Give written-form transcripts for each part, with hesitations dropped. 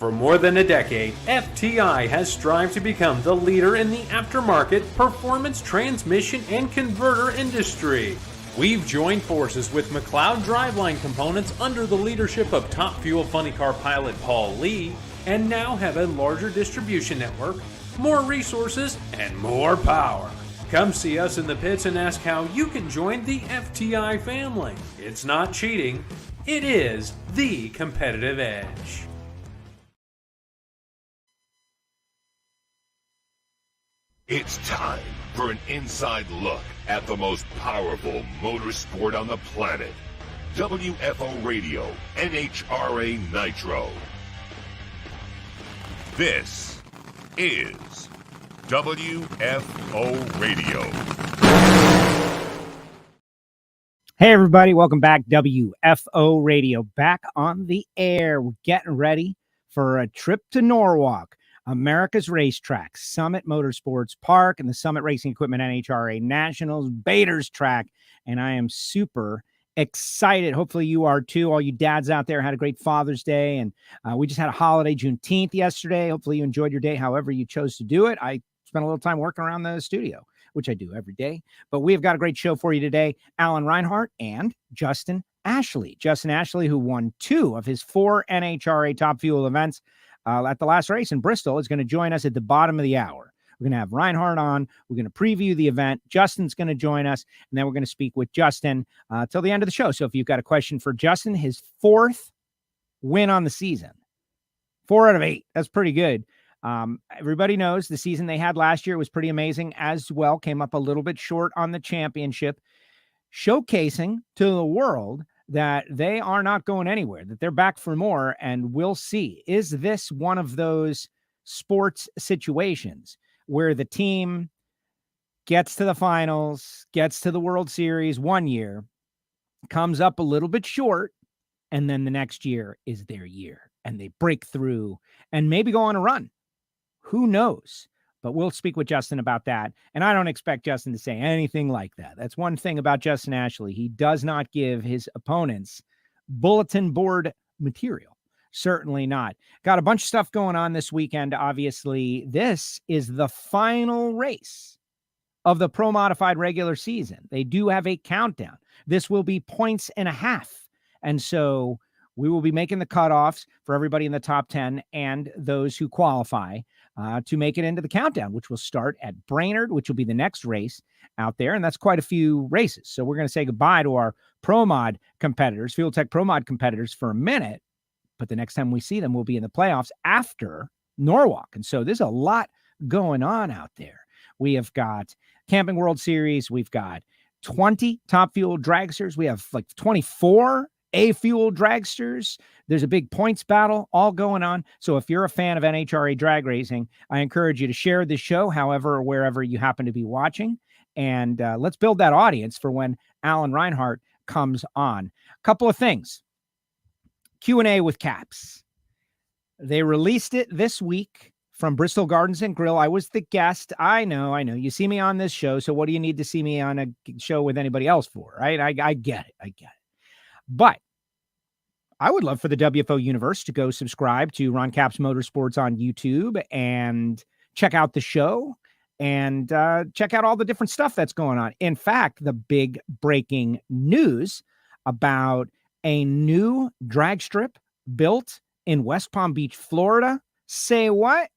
For more than a decade, FTI has strived to become the leader in the aftermarket performance transmission and converter industry. We've joined forces with McLeod driveline components under the leadership of Top Fuel Funny Car pilot Paul Lee, and now have a larger distribution network, more resources, and more power. Come see us in the pits and ask how you can join the FTI family. It's not cheating, it is the competitive edge. It's time for an inside look at the most powerful motorsport on the planet. WFO Radio, NHRA Nitro. This is WFO Radio. Hey everybody, welcome back. WFO Radio back on the air. We're getting ready for a trip to Norwalk, America's racetrack, Summit Motorsports Park, and the Summit Racing Equipment NHRA Nationals Bader's track. And I am super excited. Hopefully you are too. All you dads out there had a great Father's Day. And we just had a holiday, Juneteenth, yesterday. Hopefully you enjoyed your day, however you chose to do it. I spent a little time working around the studio, which I do every day. But we've got a great show for you today. Alan Reinhart and Justin Ashley. Justin Ashley, who won 2 of his 4 NHRA Top Fuel events at the last race in Bristol, is going to join us at the bottom of the hour. We're going to have Reinhart on. We're going to preview the event. Justin's going to join us, and then we're going to speak with Justin till the end of the show. So if you've got a question for Justin, his 4th win on the season, 4 out of 8. That's pretty good. Everybody knows the season they had last year was pretty amazing as well. Came up a little bit short on the championship, showcasing to the world that they are not going anywhere, that they're back for more, and we'll see. Is this one of those sports situations where the team gets to the finals, gets to the World Series one year, comes up a little bit short, and then the next year is their year, and they break through and maybe go on a run? Who knows? But we'll speak with Justin about that. And I don't expect Justin to say anything like that. That's one thing about Justin Ashley. He does not give his opponents bulletin board material. Certainly not. Got a bunch of stuff going on this weekend. Obviously, this is the final race of the Pro Modified regular season. They do have a countdown. This will be 1.5 points. And so we will be making the cutoffs for everybody in the top 10 and those who qualify to make it into the countdown, which will start at Brainerd, which will be the next race out there. And that's quite a few races. So we're going to say goodbye to our Pro Mod competitors, Fuel Tech Pro Mod competitors, for a minute. But the next time we see them, we'll be in the playoffs after Norwalk. And so there's a lot going on out there. We have got Camping World Series. We've got 20 Top Fuel dragsters. We have like 24 A-Fuel dragsters. There's a big points battle all going on. So if you're a fan of NHRA drag racing, I encourage you to share this show, however or wherever you happen to be watching. And let's build that audience for when Alan Reinhart comes on. A couple of things. Q&A with Caps. They released it this week from Bristol Gardens and Grill. I was the guest. I know. You see me on this show, so what do you need to see me on a show with anybody else for, right? I get it. But I would love for the WFO universe to go subscribe to Ron Capps Motorsports on YouTube and check out the show and check out all the different stuff that's going on. In fact, the big breaking news about a new drag strip built in West Palm Beach, Florida. Say what?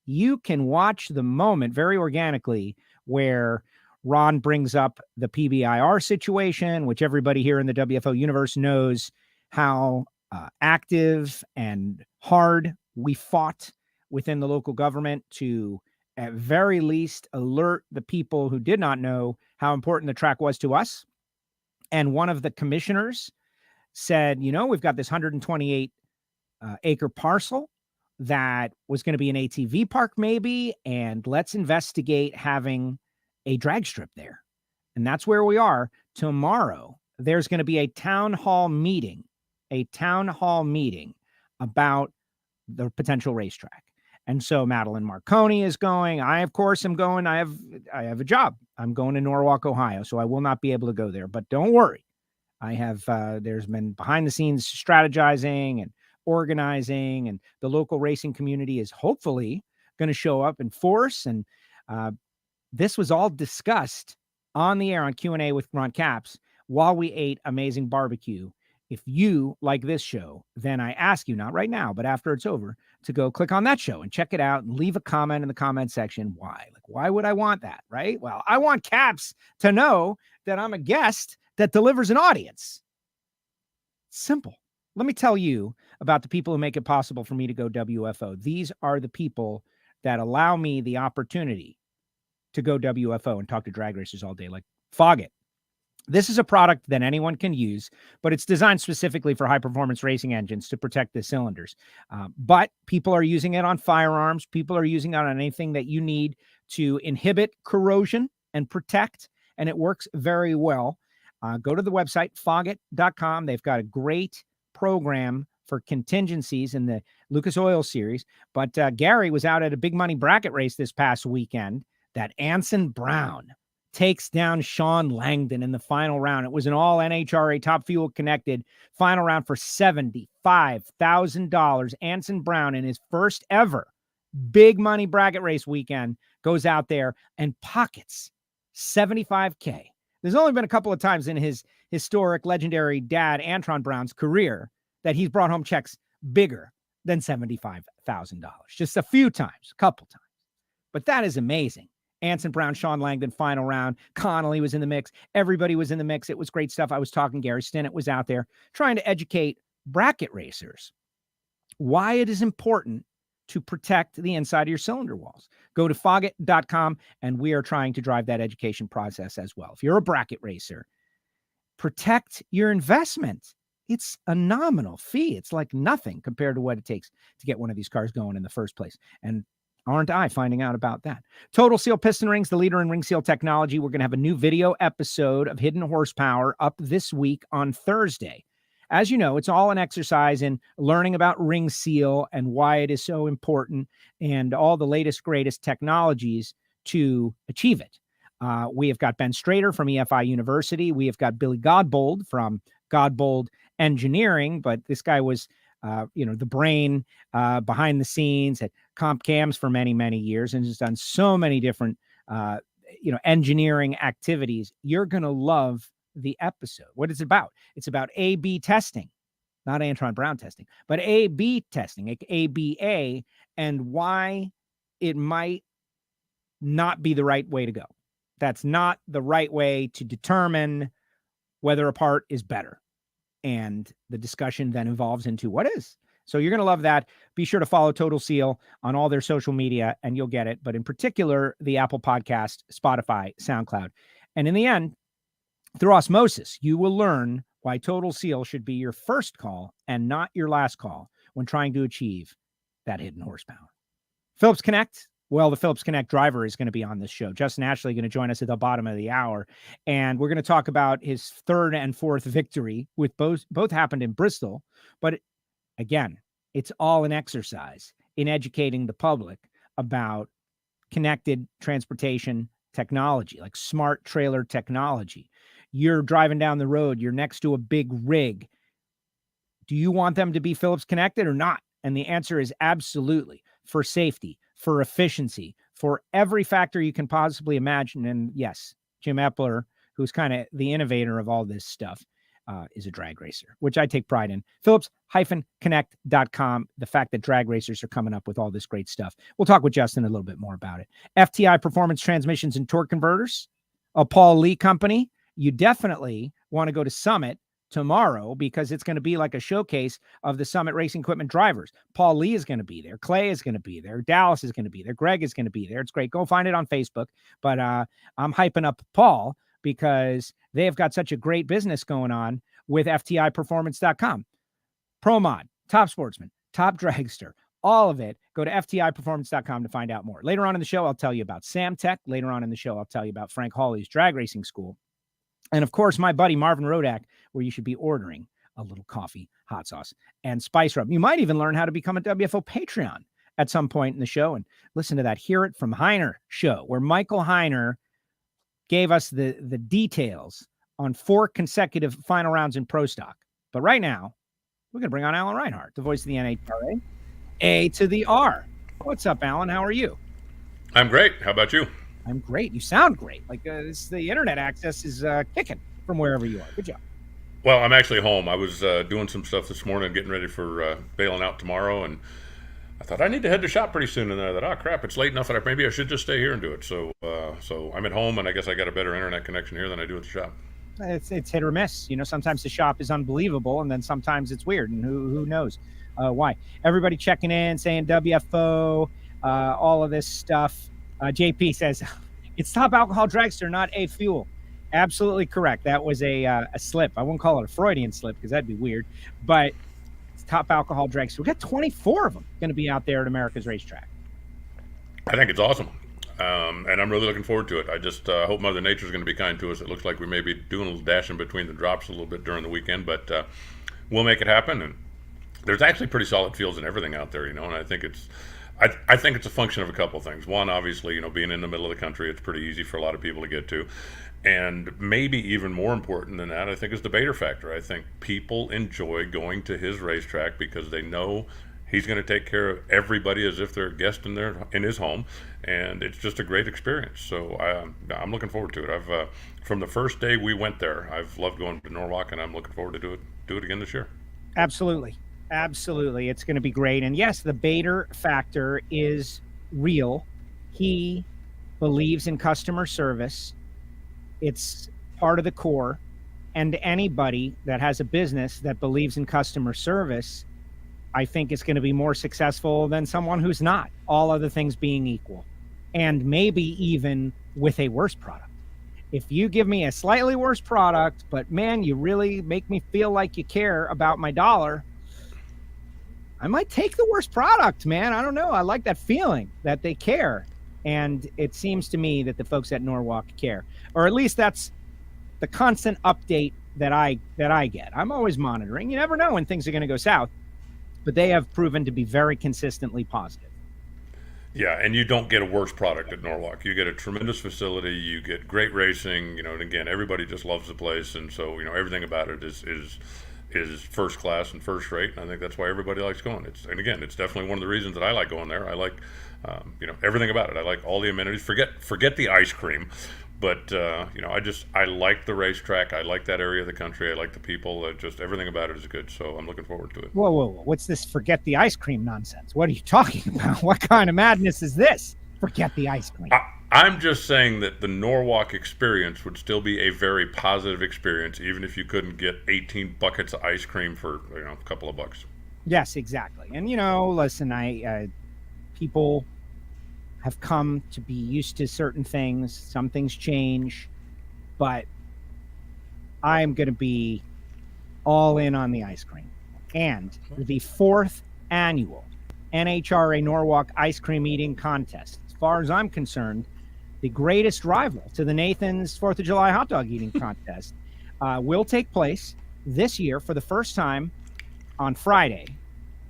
You can watch the moment very organically where Ron brings up the PBIR situation, which everybody here in the WFO universe knows how active and hard we fought within the local government to, at very least, alert the people who did not know how important the track was to us. And one of the commissioners said, we've got this 128 acre parcel that was going to be an ATV park maybe, and let's investigate having a drag strip there. And that's where we are. Tomorrow, there's going to be a town hall meeting about the potential racetrack. And so Madeline Marconi is going. I, of course, am going. I have a job. I'm going to Norwalk, Ohio, so I will not be able to go there. But don't worry. I have, there's been behind the scenes strategizing and organizing, and the local racing community is hopefully going to show up in force. And this was all discussed on the air on Q&A with Ron Capps while we ate amazing barbecue. If you like this show, then I ask you, not right now, but after it's over, to go click on that show and check it out and leave a comment in the comment section. Why? Like, why would I want that, right? Well, I want Capps to know that I'm a guest that delivers an audience. Simple. Let me tell you about the people who make it possible for me to go WFO. These are the people that allow me the opportunity to go WFO and talk to drag racers all day, like Foggit. This is a product that anyone can use, but it's designed specifically for high-performance racing engines to protect the cylinders. But people are using it on firearms. People are using it on anything that you need to inhibit corrosion and protect, and it works very well. Go to the website, foggit.com. They've got a great program for contingencies in the Lucas Oil Series. But Gary was out at a big money bracket race this past weekend that Antron Brown takes down Sean Langdon in the final round. It was an all NHRA Top Fuel connected final round for $75,000. Antron Brown, in his first ever big money bracket race weekend, goes out there and pockets $75K. There's only been a couple of times in his historic legendary dad, Antron Brown's career, that he's brought home checks bigger than $75,000. Just a few times, a couple times. But that is amazing. Antron Brown, Sean Langdon, final round. Connolly was in the mix. Everybody was in the mix. It was great stuff. I was talking. Gary Stinnett was out there trying to educate bracket racers why it is important to protect the inside of your cylinder walls. Go to foggit.com, and we are trying to drive that education process as well. If you're a bracket racer, protect your investment. It's a nominal fee. It's like nothing compared to what it takes to get one of these cars going in the first place. And aren't I finding out about that? Total Seal Piston Rings, the leader in ring seal technology. We're going to have a new video episode of Hidden Horsepower up this week on Thursday. As you know, it's all an exercise in learning about ring seal and why it is so important and all the latest, greatest technologies to achieve it. We have got Ben Strader from EFI University. We have got Billy Godbold from Godbold Engineering, but this guy was the brain behind the scenes at Comp Cams for many, many years and has done so many different, engineering activities. You're going to love the episode. What is it about? It's about A/B testing, not Antron Brown testing, but A/B testing, like ABA, and why it might not be the right way to go. That's not the right way to determine whether a part is better. And the discussion then evolves into what is. So you're going to love that. Be sure to follow Total Seal on all their social media and you'll get it. But in particular, the Apple Podcast, Spotify, SoundCloud. And in the end, through osmosis, you will learn why Total Seal should be your first call and not your last call when trying to achieve that hidden horsepower. Phillips Connect. Well, the Phillips Connect driver is going to be on this show. Justin Ashley going to join us at the bottom of the hour. And we're going to talk about his third and fourth victory, with both happened in Bristol. But again, it's all an exercise in educating the public about connected transportation technology, like smart trailer technology. You're driving down the road. You're next to a big rig. Do you want them to be Phillips connected or not? And the answer is absolutely, for safety, for efficiency, for every factor you can possibly imagine. And yes, Jim Epler, who's kind of the innovator of all this stuff, is a drag racer, which I take pride in. Phillips-connect.com. The fact that drag racers are coming up with all this great stuff. We'll talk with Justin a little bit more about it. FTI Performance Transmissions and Torque Converters, a Paul Lee company. You definitely want to go to Summit tomorrow because it's going to be like a showcase of the Summit Racing Equipment drivers. Paul Lee is going to be there. Clay is going to be there. Dallas is going to be there. Greg is going to be there. It's great. Go find it on Facebook. But I'm hyping up Paul because they have got such a great business going on with FTIperformance.com. ProMod, Top Sportsman, Top Dragster, all of it. Go to FTIperformance.com to find out more. Later on in the show, I'll tell you about Samtech. Later on in the show, I'll tell you about Frank Hawley's Drag Racing School. And of course, my buddy Marvin Rodak, where you should be ordering a little coffee, hot sauce, and spice rub. You might even learn how to become a WFO Patreon at some point in the show and listen to that Hear It From Heiner show, where Michael Heiner gave us the details on 4 consecutive final rounds in Pro Stock. But right now, We're going to bring on Alan Reinhart, the voice of the NHRA. A to the R. What's up, Alan? How are you? I'm great. How about you? I'm great. You sound great. Like the internet access is kicking from wherever you are. Good job. Well, I'm actually home. I was doing some stuff this morning, getting ready for bailing out tomorrow, and I thought I need to head to shop pretty soon. And then I thought, oh crap, it's late enough that maybe I should just stay here and do it. So I'm at home, and I guess I got a better internet connection here than I do at the shop. It's hit or miss. You know, sometimes the shop is unbelievable, and then sometimes it's weird, and who knows why. Everybody checking in, saying WFO, all of this stuff. JP says, it's Top Alcohol Dragster, not A Fuel. Absolutely correct. That was a slip. I wouldn't call it a Freudian slip because that'd be weird, but it's Top Alcohol Dragster. We got 24 of them going to be out there at America's Racetrack. I think it's awesome. And I'm really looking forward to it. I just hope Mother Nature's going to be kind to us. It looks like we may be doing a little dashing between the drops a little bit during the weekend, but we'll make it happen. And there's actually pretty solid fields and everything out there, and I think it's a function of a couple of things. One, obviously, being in the middle of the country, it's pretty easy for a lot of people to get to. And maybe even more important than that, I think, is the baiter factor. I think people enjoy going to his racetrack because they know he's going to take care of everybody as if they're a guest in his home, and it's just a great experience. So I'm looking forward to it. From the first day we went there, I've loved going to Norwalk, and I'm looking forward to do it again this year. Absolutely. It's going to be great. And yes, the baiter factor is real. He believes in customer service. It's part of the core. And anybody that has a business that believes in customer service, I think is going to be more successful than someone who's not, all other things being equal. And maybe even with a worse product. If you give me a slightly worse product, but man, you really make me feel like you care about my dollar, I might take the worst product, man. I don't know. I like that feeling that they care. And it seems to me that the folks at Norwalk care, or at least that's the constant update that I get. I'm always monitoring. You never know when things are going to go south, but they have proven to be very consistently positive. Yeah, and you don't get a worse product at Norwalk. You get a tremendous facility. You get great racing. And again, everybody just loves the place, and so everything about it is first class and first rate. And I think that's why everybody likes going. It's definitely one of the reasons that I like going there. I like everything about it. I like all the amenities. Forget the ice cream, but I like the racetrack. I like that area of the country. I like the people. Just everything about it is good. So I'm looking forward to it. Whoa! What's this forget the ice cream nonsense? What are you talking about? What kind of madness is this? Forget the ice cream. I'm just saying that the Norwalk experience would still be a very positive experience, even if you couldn't get 18 buckets of ice cream for a couple of bucks. Yes, exactly. And listen, people have come to be used to certain things. Some things change, but I'm going to be all in on the ice cream. And the 4th annual NHRA Norwalk Ice Cream Eating Contest, as far as I'm concerned, the greatest rival to the Nathan's 4th of July hot dog eating contest, will take place this year for the first time on Friday.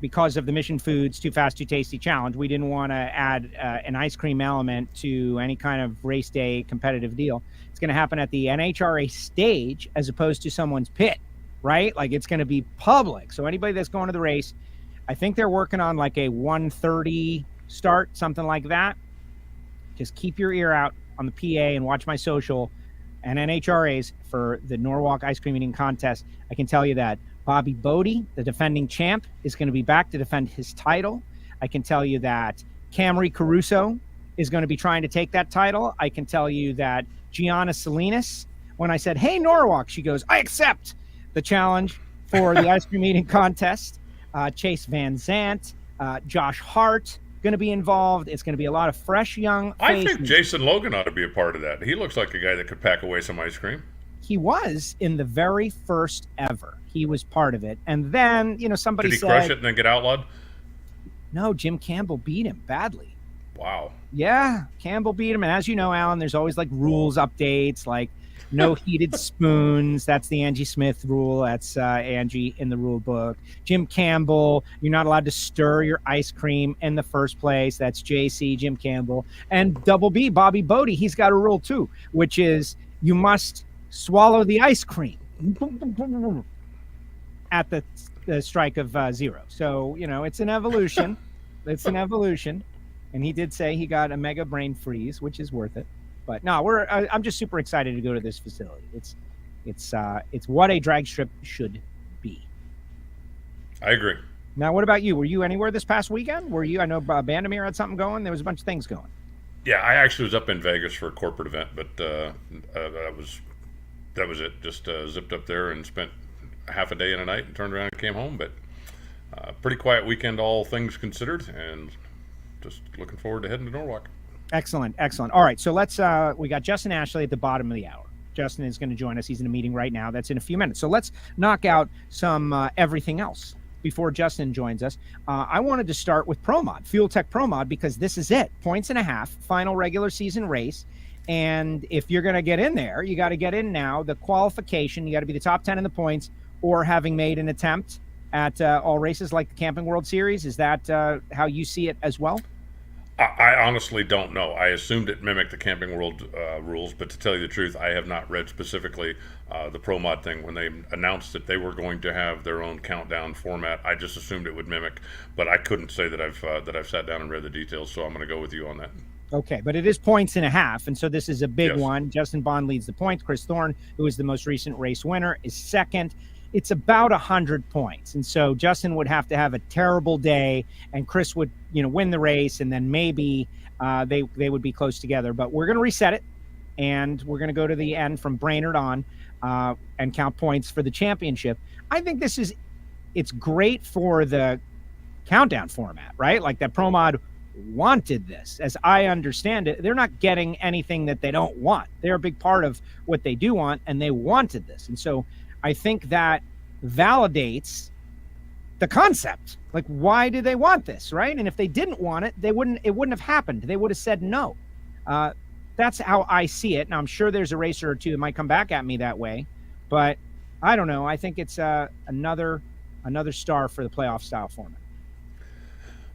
Because of the Mission Foods Too Fast, Too Tasty challenge, we didn't want to add an ice cream element to any kind of race day competitive deal. It's going to happen at the NHRA stage as opposed to someone's pit, right? Like it's going to be public. So anybody that's going to the race, I think they're working on like a 1:30 start, something like that. Just keep your ear out on the PA and watch my social and NHRAs for the Norwalk Ice Cream Eating Contest. I can tell you that Bobby Bodie, the defending champ, is going to be back to defend his title. I can tell you that Camry Caruso is going to be trying to take that title. I can tell you that Gianna Salinas, when I said, hey, Norwalk, she goes, I accept the challenge for the ice cream eating contest. Chase Van Zandt, Josh Hart, going to be involved. It's going to be a lot of fresh young faces. I think Jason Logan ought to be a part of that. He looks like a guy that could pack away some ice cream. He was in the very first ever. He was part of it. And then, somebody said... Did he crush it and then get outlawed? No, Jim Campbell beat him badly. Wow. Yeah, Campbell beat him. And as you know, Alan, there's always like rules updates, like no heated spoons. That's the Angie Smith rule. That's Angie in the rule book. Jim Campbell, you're not allowed to stir your ice cream in the first place. That's JC, Jim Campbell. And Double B, Bobby Bodie, he's got a rule too, which is you must swallow the ice cream at the strike of 0. So, it's an evolution. It's an evolution. And he did say he got a mega brain freeze, which is worth it. But no, I'm just super excited to go to this facility. It's what a drag strip should be. I agree. Now, what about you? Were you anywhere this past weekend? I know Bandamir had something going. There was a bunch of things going. Yeah, I actually was up in Vegas for a corporate event, but that was it. Just zipped up there and spent half a day and a night and turned around and came home. But pretty quiet weekend, all things considered, and just looking forward to heading to Norwalk. Excellent. All right, so let's we got Justin Ashley at the bottom of the hour. Justin is going to join us. He's in a meeting right now. That's in a few minutes. So let's knock out some everything else before Justin joins us. I wanted to start with ProMod, Fuel Tech ProMod, because this is it. 1.5 points, final regular season race. And if you're going to get in there, you got to get in now. The qualification, you got to be the top 10 in the points or having made an attempt at all races like the Camping World Series. Is that how you see it as well? I honestly don't know. I assumed it mimicked the Camping World rules, but to tell you the truth, I have not read specifically the ProMod thing. When they announced that they were going to have their own countdown format, I just assumed it would mimic, but I couldn't say that I've sat down and read the details, so I'm going to go with you on that. Okay, but it is 1.5 points, and so this is a big Yes. one. Justin Bond leads the points. Chris Thorne, who is the most recent race winner, is second. It's about 100 points, and so Justin would have to have a terrible day, and Chris would, win the race, and then maybe they would be close together. But we're going to reset it, and we're going to go to the end from Brainerd on and count points for the championship. I think it's great for the countdown format, right? Like that ProMod wanted this. As I understand it, they're not getting anything that they don't want. They're a big part of what they do want, and they wanted this. And so I think that validates the concept. Like, why do they want this, right? And if they didn't want it, it wouldn't have happened. They would have said no. That's how I see it. Now, I'm sure there's a racer or two that might come back at me that way, but I don't know. I think it's another star for the playoff style format.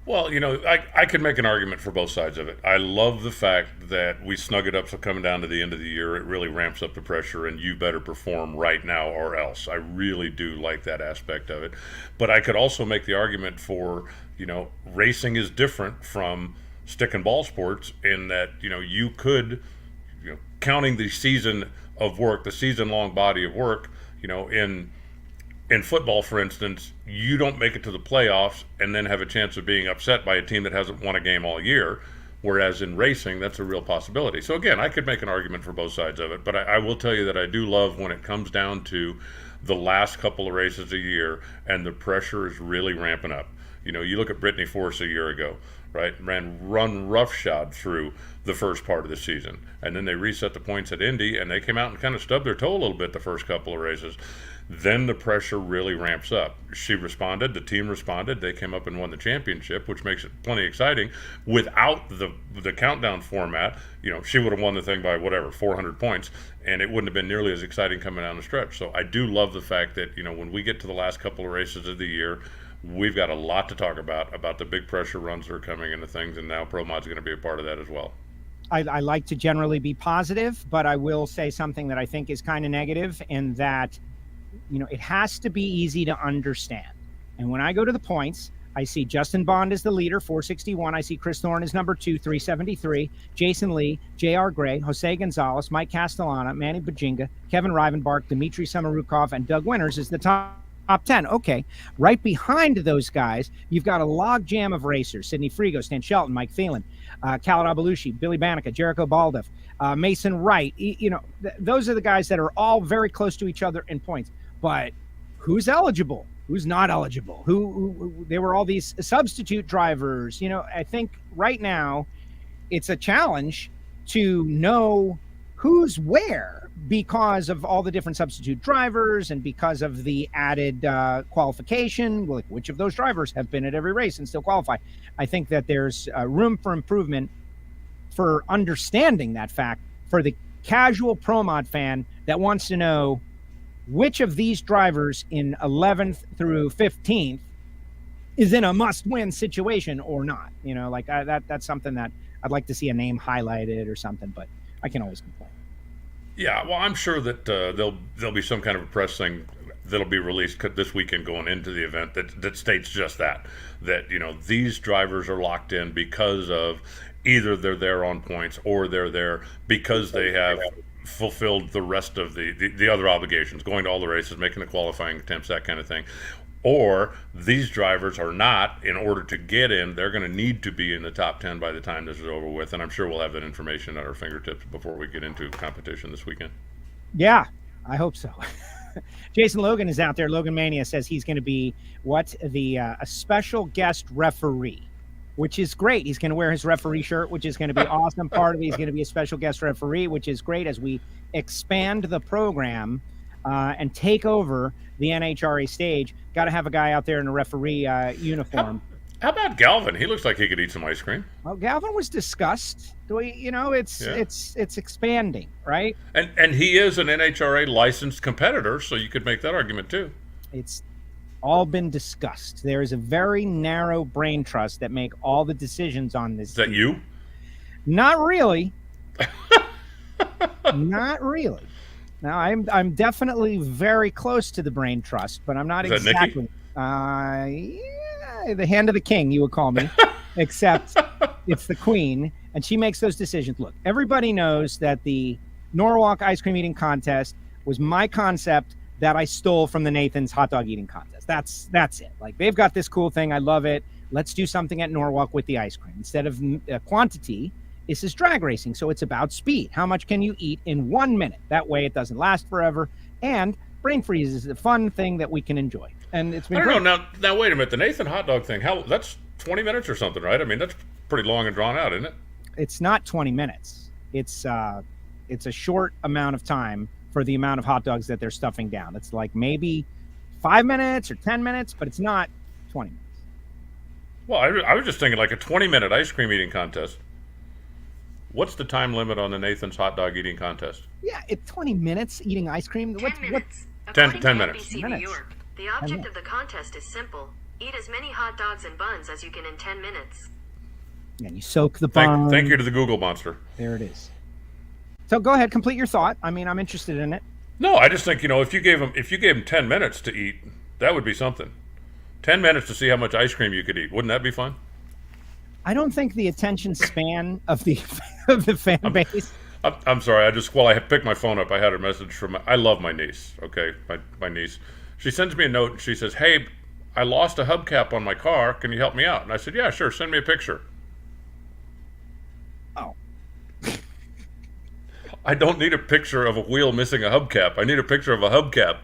Well, I could make an argument for both sides of it. I love the fact that we snug it up so coming down to the end of the year, it really ramps up the pressure and you better perform right now or else. I really do like that aspect of it. But I could also make the argument for, racing is different from stick and ball sports in that, you could, counting the season of work, the season-long body of work, in football, for instance, you don't make it to the playoffs and then have a chance of being upset by a team that hasn't won a game all year, whereas in racing, that's a real possibility. So again, I could make an argument for both sides of it, but I will tell you that I do love when it comes down to the last couple of races a year and the pressure is really ramping up. You look at Brittany Force a year ago, right? Run roughshod through the first part of the season. And then they reset the points at Indy and they came out and kind of stubbed their toe a little bit the first couple of races. Then the pressure really ramps up. She responded, the team responded, they came up and won the championship, which makes it plenty exciting. Without the countdown format, she would have won the thing by 400 points, and it wouldn't have been nearly as exciting coming down the stretch. So I do love the fact that, when we get to the last couple of races of the year, we've got a lot to talk about the big pressure runs that are coming into things, and now ProMod's going to be a part of that as well. I like to generally be positive, but I will say something that I think is kind of negative, in that it has to be easy to understand. And when I go to the points, I see Justin Bond as the leader, 461. I see Chris Thorne as number 2, 373. Jason Lee, J.R. Gray, Jose Gonzalez, Mike Castellana, Manny Bajinga, Kevin Rivenbark, Dmitry Samarukov, and Doug Winters is the top 10. Okay. Right behind those guys, you've got a log jam of racers. Sidney Frigo, Stan Shelton, Mike Phelan, Khaled Abelushi, Billy Banica, Jericho Baldoff, Mason Wright. Those are the guys that are all very close to each other in points. But who's eligible? Who's not eligible? Who there were all these substitute drivers. I think right now it's a challenge to know who's where because of all the different substitute drivers and because of the added qualification. Like, which of those drivers have been at every race and still qualify? I think that there's room for improvement for understanding that fact for the casual ProMod fan that wants to know which of these drivers in 11th through 15th is in a must-win situation or not. That's something that I'd like to see a name highlighted or something, but I can always complain. Yeah, well, I'm sure that there'll be some kind of a press thing that'll be released this weekend going into the event that states just that these drivers are locked in because of either they're there on points or they're there because they have fulfilled the rest of the other obligations, going to all the races, making the qualifying attempts, that kind of thing. Or these drivers are not, in order to get in, they're going to need to be in the top 10 by the time this is over with. And I'm sure we'll have that information at our fingertips before we get into competition this weekend. Yeah, I hope so. Jason Logan is out there. Logan Mania says he's going to be a special guest referee, which is great. He's going to wear his referee shirt, which is going to be awesome. Part of it, he's going to be a special guest referee, which is great as we expand the program and take over the NHRA stage. Got to have a guy out there in a referee uniform. How about Galvin? He looks like he could eat some ice cream. Well, Galvin was discussed. It's expanding, right? And he is an NHRA licensed competitor, so you could make that argument too. It's all been discussed. There is a very narrow brain trust that make all the decisions on this. Is that you? Not really. Not really. Now, I'm definitely very close to the brain trust, but I'm not Is that exactly. The hand of the king, you would call me, except it's the queen, and she makes those decisions. Look, everybody knows that the Norwalk ice cream eating contest was my concept that I stole from the Nathan's hot dog eating contest. That's it. Like, they've got this cool thing. I love it. Let's do something at Norwalk with the ice cream. Instead of quantity, this is drag racing, so it's about speed. How much can you eat in 1 minute? That way it doesn't last forever. And brain freeze is a fun thing that we can enjoy. And it's been I don't know. Now, wait a minute. The Nathan hot dog thing, that's 20 minutes or something, right? I mean, that's pretty long and drawn out, isn't it? It's not 20 minutes. It's a short amount of time for the amount of hot dogs that they're stuffing down. It's like maybe 5 minutes or 10 minutes, but it's not 20 minutes. Well, I was just thinking like a 20-minute ice cream eating contest. What's the time limit on the Nathan's hot dog eating contest? Yeah, it's 20 minutes eating ice cream. 10 minutes. 10 According to minutes. NBC New York, the object of the contest is simple. Eat as many hot dogs and buns as you can in 10 minutes. And you soak the bun. Thank you to the Google monster. There it is. So go ahead, complete your thought. I mean, I'm interested in it. No, I just think, if you gave them 10 minutes to eat, that would be something. 10 minutes to see how much ice cream you could eat. Wouldn't that be fun? I don't think the attention span of the fan base. I'm sorry. While I picked my phone up, I had a message from. I love my niece. Okay, my niece. She sends me a note and she says, "Hey, I lost a hubcap on my car. Can you help me out?" And I said, "Yeah, sure. Send me a picture." Oh. I don't need a picture of a wheel missing a hubcap. I need a picture of a hubcap.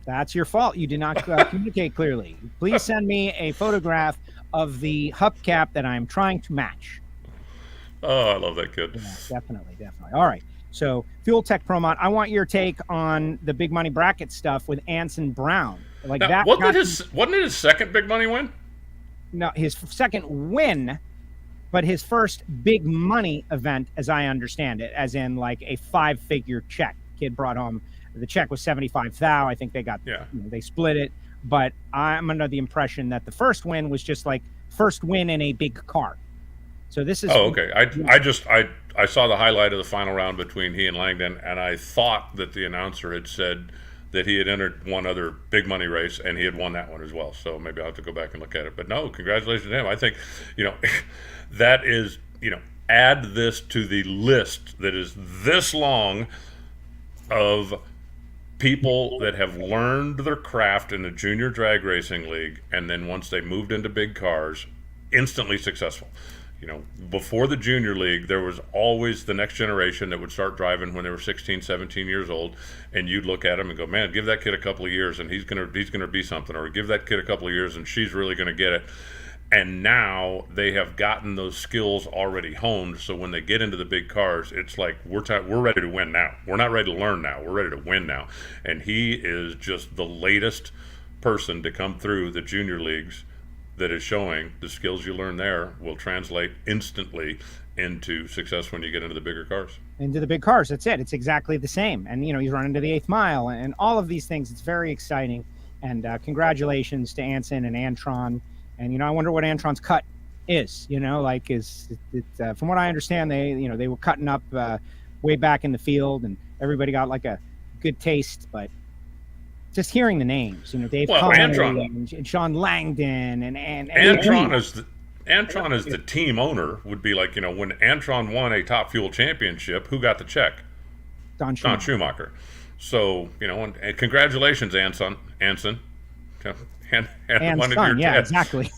That's your fault. You did not communicate clearly. Please send me a photograph of the hubcap that I'm trying to match. Oh, I love that kid. Yeah, definitely. All right. So, Fuel Tech Promont, I want your take on the big money bracket stuff with Antron Brown. Like now, that. Wasn't it his second big money win? No, his second win, but his first big money event, as I understand it, as in like a 5-figure check. Kid brought home. The check was $75,000. I think they got. Yeah. They split it. But I'm under the impression that the first win was just like first win in a big car. So this is. Oh, okay. I saw the highlight of the final round between he and Langdon, and I thought that the announcer had said that he had entered one other big money race and he had won that one as well. So maybe I'll have to go back and look at it. But no, congratulations to him. I think, that is, add this to the list that is this long of people that have learned their craft in the junior drag racing league, and then once they moved into big cars, instantly successful. Before the junior league, there was always the next generation that would start driving when they were 16, 17 years old, and you'd look at them and go, man, give that kid a couple of years and he's gonna be something, or give that kid a couple of years and she's really gonna get it. And now they have gotten those skills already honed, so when they get into the big cars, it's like we're ready to win now. We're not ready to learn now. We're ready to win now. And he is just the latest person to come through the junior leagues that is showing the skills you learn there will translate instantly into success when you get into the bigger cars. Into the big cars, that's it. It's exactly the same. And, he's running to the 8th mile and all of these things. It's very exciting. And congratulations to Anson and Antron. And, I wonder what Antron's cut is, from what I understand, they were cutting up way back in the field and everybody got like a good taste, but just hearing the names, Dave Connolly and Sean Langdon and Antron is the team owner. Would be like, when Antron won a Top Fuel championship, who got the check? Don Schumacher. So, and congratulations, Anson. And one of your dads. Exactly.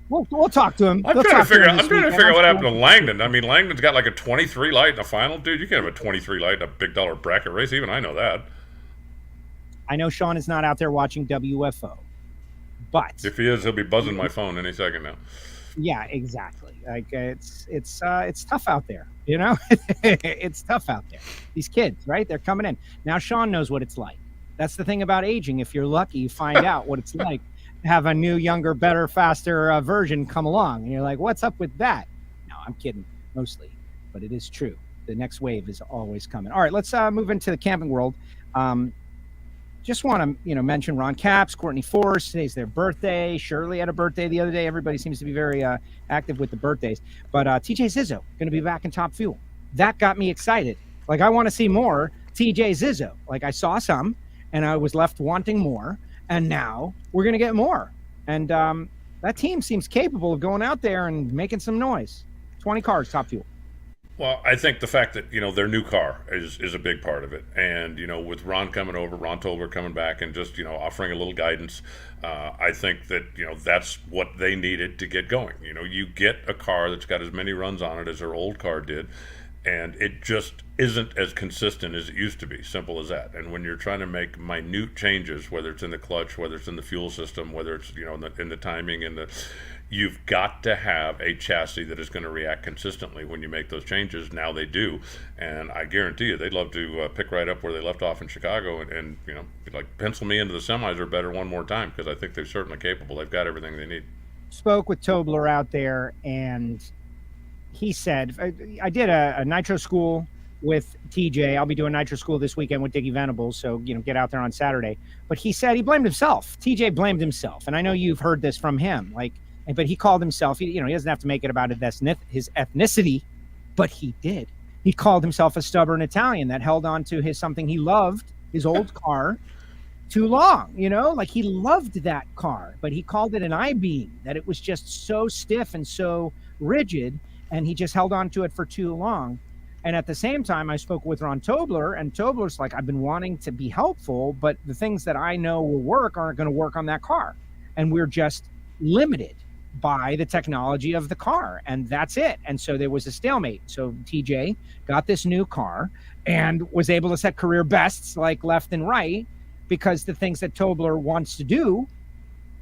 We'll talk to him. I'm trying to figure out what happened to Langdon. I mean, Langdon's got like a 23 light in the final. Dude, you can't have a 23 light in a big dollar bracket race. Even I know that. I know Sean is not out there watching WFO, but if he is, he'll be buzzing my phone any second now. Yeah, exactly. Like it's tough out there. It's tough out there. These kids, right? They're coming in now. Sean knows what it's like. That's the thing about aging. If you're lucky, you find out what it's like. Have a new, younger, better, faster version come along, and you're like, what's up with that? No, I'm kidding, mostly, but it is true. The next wave is always coming. All right, let's move into the camping world. Just want to mention Ron Capps, Courtney Force. Today's their birthday. Shirley had a birthday the other day. Everybody seems to be very active with the birthdays. But TJ Zizzo going to be back in Top Fuel. That got me excited. Like, I want to see more TJ Zizzo. Like, I saw some and I was left wanting more. And now we're going to get more. And that team seems capable of going out there and making some noise. 20 cars, Top Fuel. Well, I think the fact that, their new car is a big part of it. And, with Ron coming over, Ron Tolbert coming back and just, offering a little guidance, I think that, that's what they needed to get going. You get a car that's got as many runs on it as their old car did, and it just isn't as consistent as it used to be. Simple as that. And when you're trying to make minute changes, whether it's in the clutch, whether it's in the fuel system, whether it's in the timing, you've got to have a chassis that is going to react consistently when you make those changes. Now they do, and I guarantee you they'd love to pick right up where they left off in Chicago and like pencil me into the semis or better one more time, because I think they're certainly capable. They've got everything they need. Spoke with Tobler out there, and he said, I did a nitro school with TJ. I'll be doing nitro school this weekend with Dickie Venables, so get out there on Saturday. But he said he blamed himself. TJ blamed himself, and I know you've heard this from him. But he called himself. He doesn't have to make it about his ethnicity, but he did. He called himself a stubborn Italian that held on to something he loved, his old car, too long. He loved that car, but he called it an I-beam, that it was just so stiff and so rigid, and he just held on to it for too long. And at the same time, I spoke with Ron Tobler, and Tobler's like, I've been wanting to be helpful, but the things that I know will work aren't going to work on that car. And we're just limited by the technology of the car, and that's it. And so there was a stalemate. So TJ got this new car and was able to set career bests like left and right, because the things that Tobler wants to do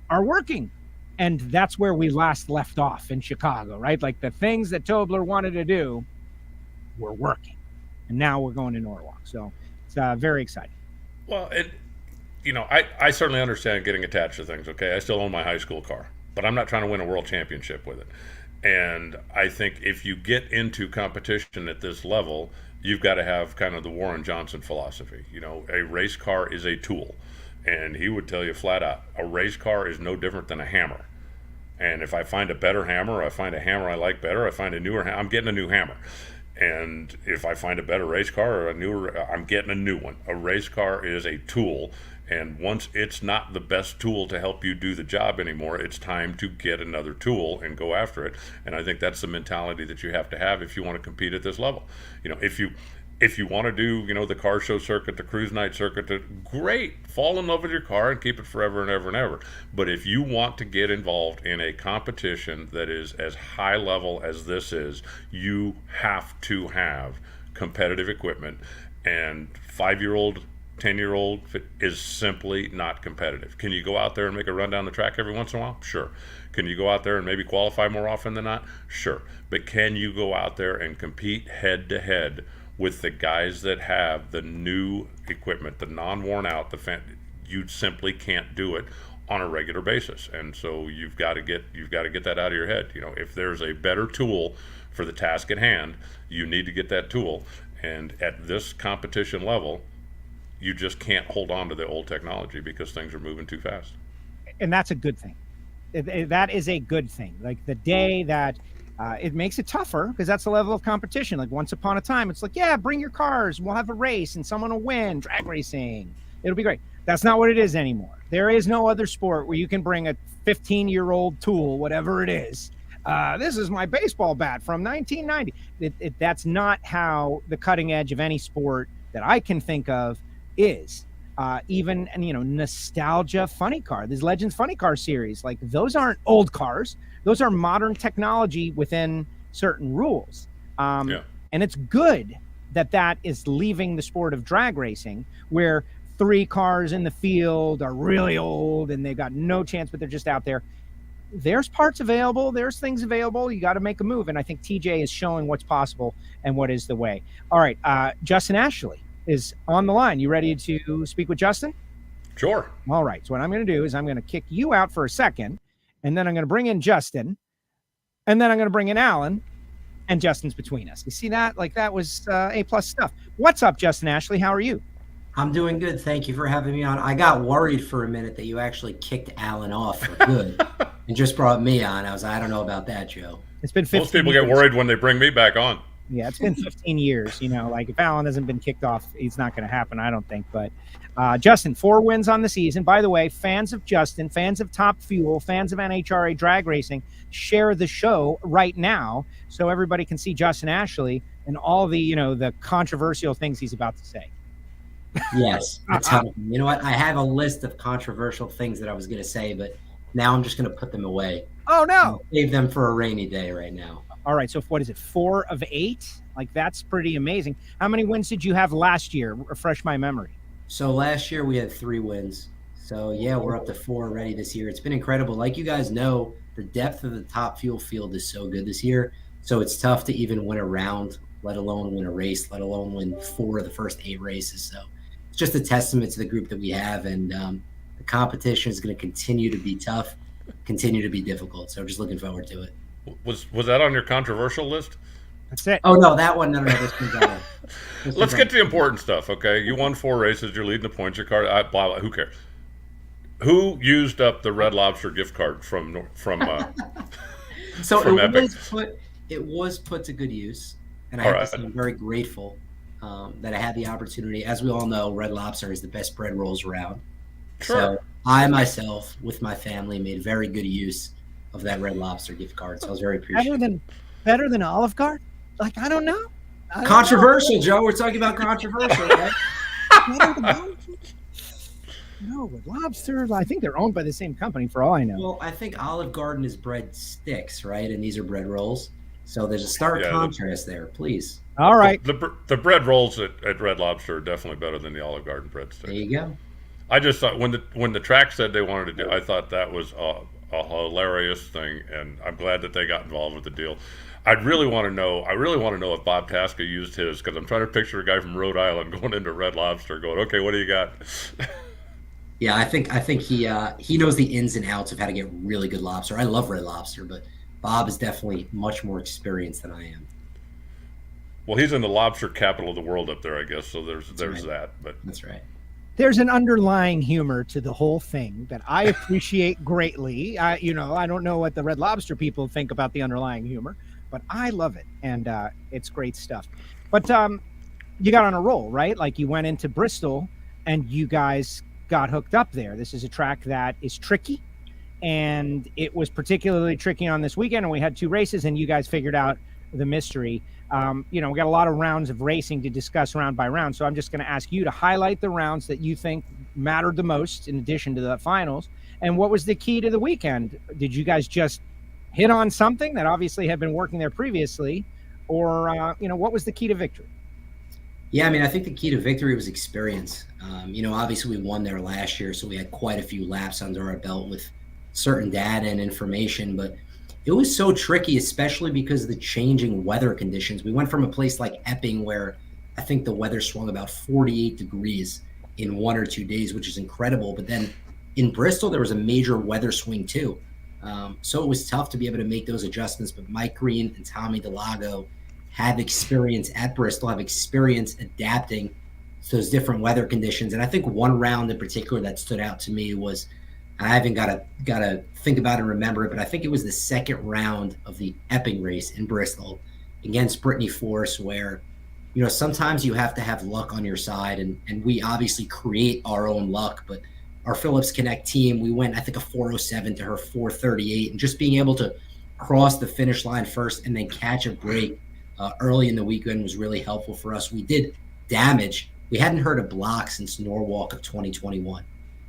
are working. And that's where we last left off in Chicago, right? Like the things that Tobler wanted to do were working. And now we're going to Norwalk. So it's very exciting. Well, I certainly understand getting attached to things, okay? I still own my high school car, but I'm not trying to win a world championship with it. And I think if you get into competition at this level, you've got to have kind of the Warren Johnson philosophy. A race car is a tool. And he would tell you flat out, a race car is no different than a hammer. And if I find a better hammer, I find a hammer I like better, I find a newer hammer, I'm getting a new hammer. And if I find a better race car or I'm getting a new one. A race car is a tool. And once it's not the best tool to help you do the job anymore, it's time to get another tool and go after it. And I think that's the mentality that you have to have if you want to compete at this level. If you want to do, the car show circuit, the cruise night circuit, great. Fall in love with your car and keep it forever and ever and ever. But if you want to get involved in a competition that is as high level as this is, you have to have competitive equipment. And 5-year-old, 10-year-old is simply not competitive. Can you go out there and make a run down the track every once in a while? Sure. Can you go out there and maybe qualify more often than not? Sure. But can you go out there and compete head to head with the guys that have the new equipment, the non-worn out, you simply can't do it on a regular basis. And so you've got to get that out of your head. If there's a better tool for the task at hand, you need to get that tool. And at this competition level, you just can't hold on to the old technology because things are moving too fast. And that's a good thing. That is a good thing. Like the day that It makes it tougher because that's the level of competition. Like once upon a time, it's like, yeah, bring your cars. We'll have a race and someone will win. Drag racing. It'll be great. That's not what it is anymore. There is no other sport where you can bring a 15-year-old tool, whatever it is. This is my baseball bat from 1990. That's not how the cutting edge of any sport that I can think of is. Even, nostalgia funny car. There's Legends Funny Car Series. Like those aren't old cars. Those are modern technology within certain rules. And it's good that is leaving the sport of drag racing where 3 cars in the field are really old and they've got no chance, but they're just out there. There's parts available. There's things available. You got to make a move. And I think TJ is showing what's possible and what is the way. All right. Justin Ashley is on the line. You ready to speak with Justin? Sure. All right. So what I'm going to do is I'm going to kick you out for a second, and then I'm going to bring in Justin, and then I'm going to bring in Alan, and Justin's between us. You see that? Like that was A+ stuff. What's up, Justin Ashley? How are you? I'm doing good. Thank you for having me on. I got worried for a minute that you actually kicked Alan off for good and just brought me on. I don't know about that, Joe. It's been 15 Most people years. get worried when they bring me back on. Yeah, it's been 15 years. Like if Alan hasn't been kicked off, it's not going to happen, I don't think. But Justin, 4 wins on the season. By the way, fans of Justin, fans of Top Fuel, fans of NHRA Drag Racing, share the show right now so everybody can see Justin Ashley and all the, the controversial things he's about to say. Yes. You know what? I have a list of controversial things that I was going to say, but now I'm just going to put them away. Oh, no. I'll save them for a rainy day right now. All right. So what is it? 4 of 8? Like that's pretty amazing. How many wins did you have last year? Refresh my memory. So last year we had 3 wins. So yeah, we're up to 4 already this year. It's been incredible. Like you guys know, the depth of the Top Fuel field is so good this year. So it's tough to even win a round, let alone win a race, let alone win 4 of the first 8 races. So it's just a testament to the group that we have. And the competition is going to continue to be tough, continue to be difficult. So just looking forward to it. Was that on your controversial list? That's it. Oh, no, that one. No. This one's out. Let's get to the important stuff, okay? You won 4 races. You're leading the points. Your car, blah, blah, who cares? Who used up the Red Lobster gift card from So from it was put to good use, and I All have right. to say I'm very grateful that I had the opportunity. As we all know, Red Lobster is the best bread rolls around. Sure. So I myself, with my family, made very good use of that Red Lobster gift card. So I was very appreciative. Better than Olive Garden? Like I don't know. Controversial, Joe. We're talking about controversial, right? No, with lobster. I think they're owned by the same company for all I know. Well, I think Olive Garden is bread sticks, right? And these are bread rolls. So there's a stark contrast there, please. All right. The bread rolls at Red Lobster are definitely better than the Olive Garden breadsticks. There you go. I just thought when the track said they wanted to do, I thought that was a hilarious thing, and I'm glad that they got involved with the deal. I really want to know if Bob Tasca used his, because I'm trying to picture a guy from Rhode Island going into Red Lobster, going, okay, what do you got? Yeah, I think he knows the ins and outs of how to get really good lobster. I love Red Lobster, but Bob is definitely much more experienced than I am. Well, he's in the lobster capital of the world up there, I guess. So there's right. that. But That's right. There's an underlying humor to the whole thing that I appreciate greatly. I don't know what the Red Lobster people think about the underlying humor, but I love it, and it's great stuff. But you got on a roll, right? Like you went into Bristol, and you guys got hooked up there. This is a track that is tricky, and it was particularly tricky on this weekend, and we had 2 races, and you guys figured out the mystery. We got a lot of rounds of racing to discuss round by round, so I'm just going to ask you to highlight the rounds that you think mattered the most in addition to the finals, and what was the key to the weekend? Did you guys just hit on something that obviously had been working there previously, or what was the key to victory? Yeah, I mean, I think the key to victory was experience. Obviously we won there last year, so we had quite a few laps under our belt with certain data and information, but it was so tricky, especially because of the changing weather conditions. We went from a place like Epping where I think the weather swung about 48 degrees in 1 or 2 days, which is incredible. But then in Bristol, there was a major weather swing too. So it was tough to be able to make those adjustments. But Mike Green and Tommy Delago have experience at Bristol, have experience adapting to those different weather conditions. And I think one round in particular that stood out to me was I haven't got to think about and remember it, but I think it was the second round of the Epping race in Bristol against Brittany Force, where, sometimes you have to have luck on your side, and we obviously create our own luck, but our Phillips Connect team, we went, I think, a 4:07 to her 4:38, and just being able to cross the finish line first and then catch a break early in the weekend was really helpful for us. We did damage. We hadn't heard a block since Norwalk of 2021.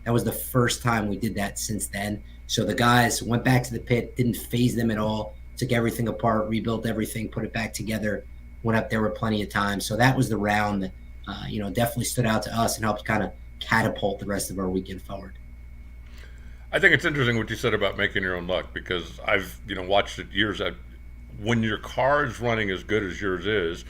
That was the first time we did that since then. So the guys went back to the pit, didn't phase them at all, took everything apart, rebuilt everything, put it back together, went up there with plenty of time. So that was the round that, definitely stood out to us and helped kind of catapult the rest of our weekend forward. I think it's interesting what you said about making your own luck, because I've, watched it years. When your car is running as good as yours is,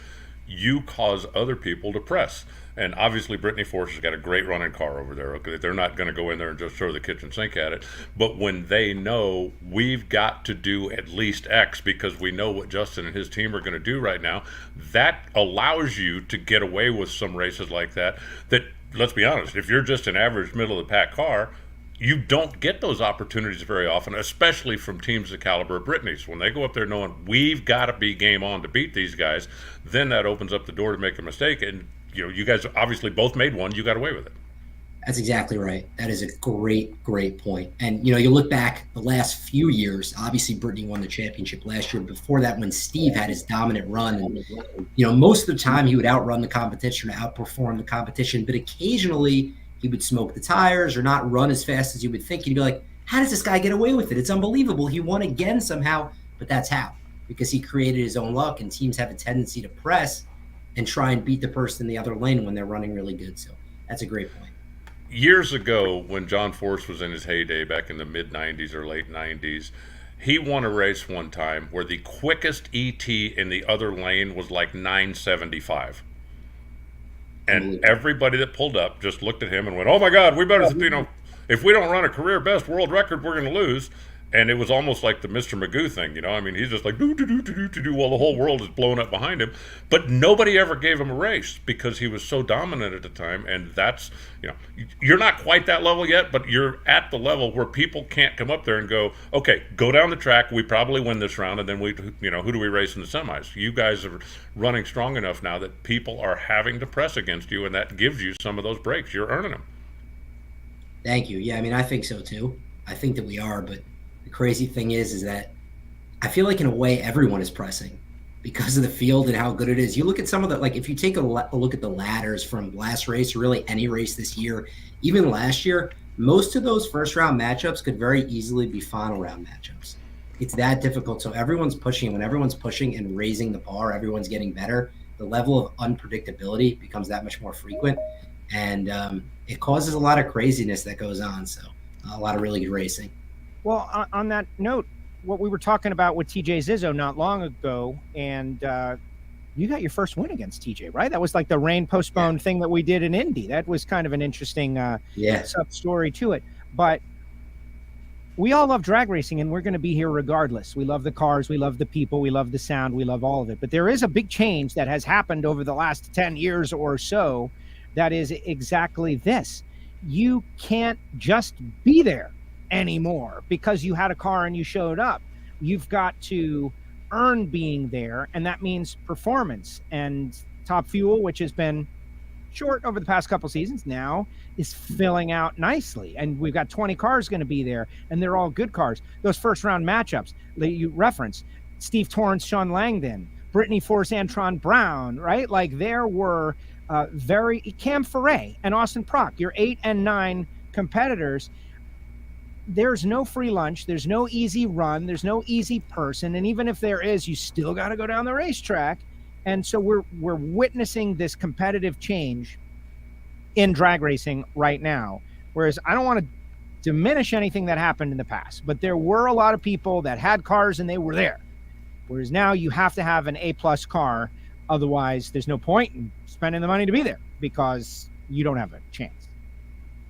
you cause other people to press. And obviously Brittany Force has got a great running car over there. Okay, they're not going to go in there and just throw the kitchen sink at it. But when they know we've got to do at least X because we know what Justin and his team are going to do right now, that allows you to get away with some races like that. That, let's be honest, if you're just an average middle of the pack car, you don't get those opportunities very often, especially from teams the caliber of Brittany's. When they go up there knowing we've got to be game on to beat these guys, then that opens up the door to make a mistake. And, you guys obviously both made one. You got away with it. That's exactly right. That is a great, great point. And, you look back the last few years, obviously Brittany won the championship last year. Before that, when Steve had his dominant run, and, most of the time he would outrun the competition, outperform the competition, but occasionally he would smoke the tires or not run as fast as you would think. You'd be like, how does this guy get away with it? It's unbelievable. He won again somehow, but that's how, because he created his own luck, and teams have a tendency to press and try and beat the person in the other lane when they're running really good. So that's a great point. Years ago, when John Force was in his heyday back in the mid-90s or late 90s, he won a race one time where the quickest ET in the other lane was like 975. And everybody that pulled up just looked at him and went, oh my God, we better, if we don't run a career best world record, we're going to lose. And it was almost like the Mr. Magoo thing, he's just like, do while the whole world is blowing up behind him. But nobody ever gave him a race because he was so dominant at the time. And that's, you're not quite that level yet, but you're at the level where people can't come up there and go, okay, go down the track. We probably win this round. And then who do we race in the semis? You guys are running strong enough now that people are having to press against you. And that gives you some of those breaks. You're earning them. Thank you. Yeah, I think so too. I think that we are, but the crazy thing is that I feel like in a way everyone is pressing because of the field and how good it is. You look at some of the, like if you take a look at the ladders from last race, or really any race this year, even last year, most of those first round matchups could very easily be final round matchups. It's that difficult. So everyone's pushing. When everyone's pushing and raising the bar, everyone's getting better. The level of unpredictability becomes that much more frequent. And it causes a lot of craziness that goes on. So a lot of really good racing. Well, on that note, what we were talking about with TJ Zizzo not long ago, and you got your first win against TJ, right? That was like the rain postponed thing that we did in Indy. That was kind of an interesting sub-story to it. But we all love drag racing, and we're going to be here regardless. We love the cars, we love the people, we love the sound, we love all of it. But there is a big change that has happened over the last 10 years or so that is exactly this. You can't just be there anymore because you had a car and you showed up. You've got to earn being there, and that means performance. And Top Fuel, which has been short over the past couple seasons, now is filling out nicely, and we've got 20 cars going to be there, and they're all good cars. Those first round matchups that you referenced, Steve Torrence, Sean Langdon, Brittany Force, Antron Brown, right? Like there were Cam Ferret and Austin Prock, your 8 and 9 competitors. There's no free lunch. There's no easy run. There's no easy person. And even if there is, you still got to go down the racetrack. And so we're witnessing this competitive change in drag racing right now. Whereas I don't want to diminish anything that happened in the past, but there were a lot of people that had cars and they were there. Whereas now you have to have an A+ car. Otherwise, there's no point in spending the money to be there because you don't have a chance.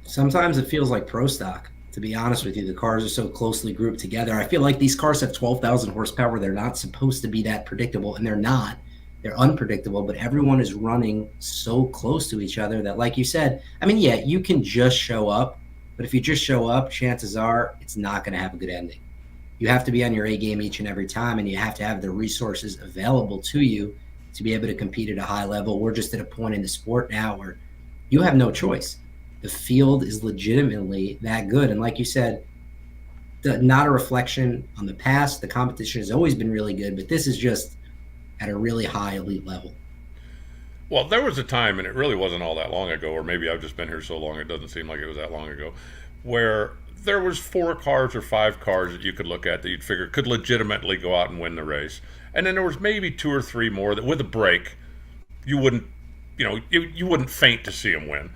Sometimes it feels like pro stock. To be honest with you, the cars are so closely grouped together. I feel like these cars have 12,000 horsepower. They're not supposed to be that predictable, and they're not. They're unpredictable, but everyone is running so close to each other that, like you said, I mean, yeah, you can just show up But if you just show up, chances are it's not going to have a good ending. You have to be on your A game each and every time, and you have to have the resources available to you to be able to compete at a high level. We're just at a point in the sport now where you have no choice. The field is legitimately that good. And like you said, not a reflection on the past. The competition has always been really good, but this is just at a really high elite level. Well, there was a time, and it really wasn't all that long ago, or maybe I've just been here so long it doesn't seem like it was that long ago, where there was 4 cars or 5 cars that you could look at that you'd figure could legitimately go out and win the race. And then there was maybe 2 or 3 more that with a break, you wouldn't faint to see them win.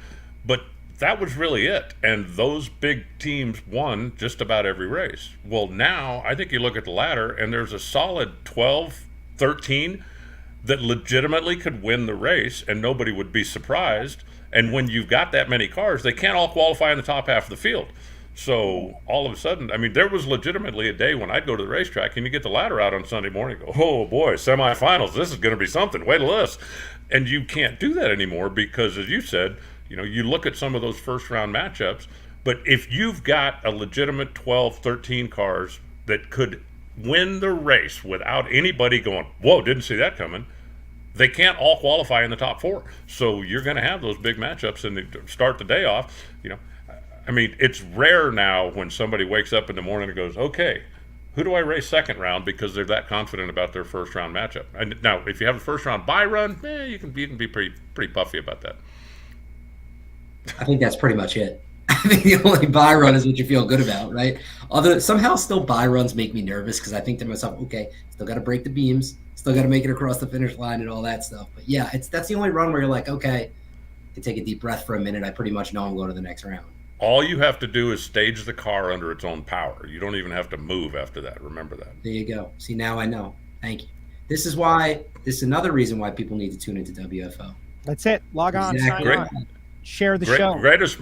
But that was really it. And those big teams won just about every race. Well, now I think you look at the ladder and there's a solid 12, 13 that legitimately could win the race and nobody would be surprised. And when you've got that many cars, they can't all qualify in the top half of the field. So all of a sudden, I mean, there was legitimately a day when I'd go to the racetrack and you get the ladder out on Sunday morning, go, oh boy, semifinals, this is going to be something, wait till this. And you can't do that anymore because, as you said, you look at some of those first round matchups, but if you've got a legitimate 12, 13 cars that could win the race without anybody going, whoa, didn't see that coming, they can't all qualify in the top 4. So you're going to have those big matchups and start the day off. I mean, it's rare now when somebody wakes up in the morning and goes, okay, who do I race second round because they're that confident about their first round matchup. And now, if you have a first round bye run, you can be pretty puffy about that. I think that's pretty much it. I think the only bye run is what you feel good about, right? Although somehow still bye runs make me nervous because I think to myself, okay, still got to break the beams, still got to make it across the finish line and all that stuff. But yeah, that's the only run where you're like, okay, I can take a deep breath for a minute. I pretty much know I'm going to the next round. All you have to do is stage the car under its own power. You don't even have to move after that. Remember that. There you go. See, now I know. Thank you. This is another reason why people need to tune into WFO. That's it. Log on. Exactly. Sign on. Share the show. Greatest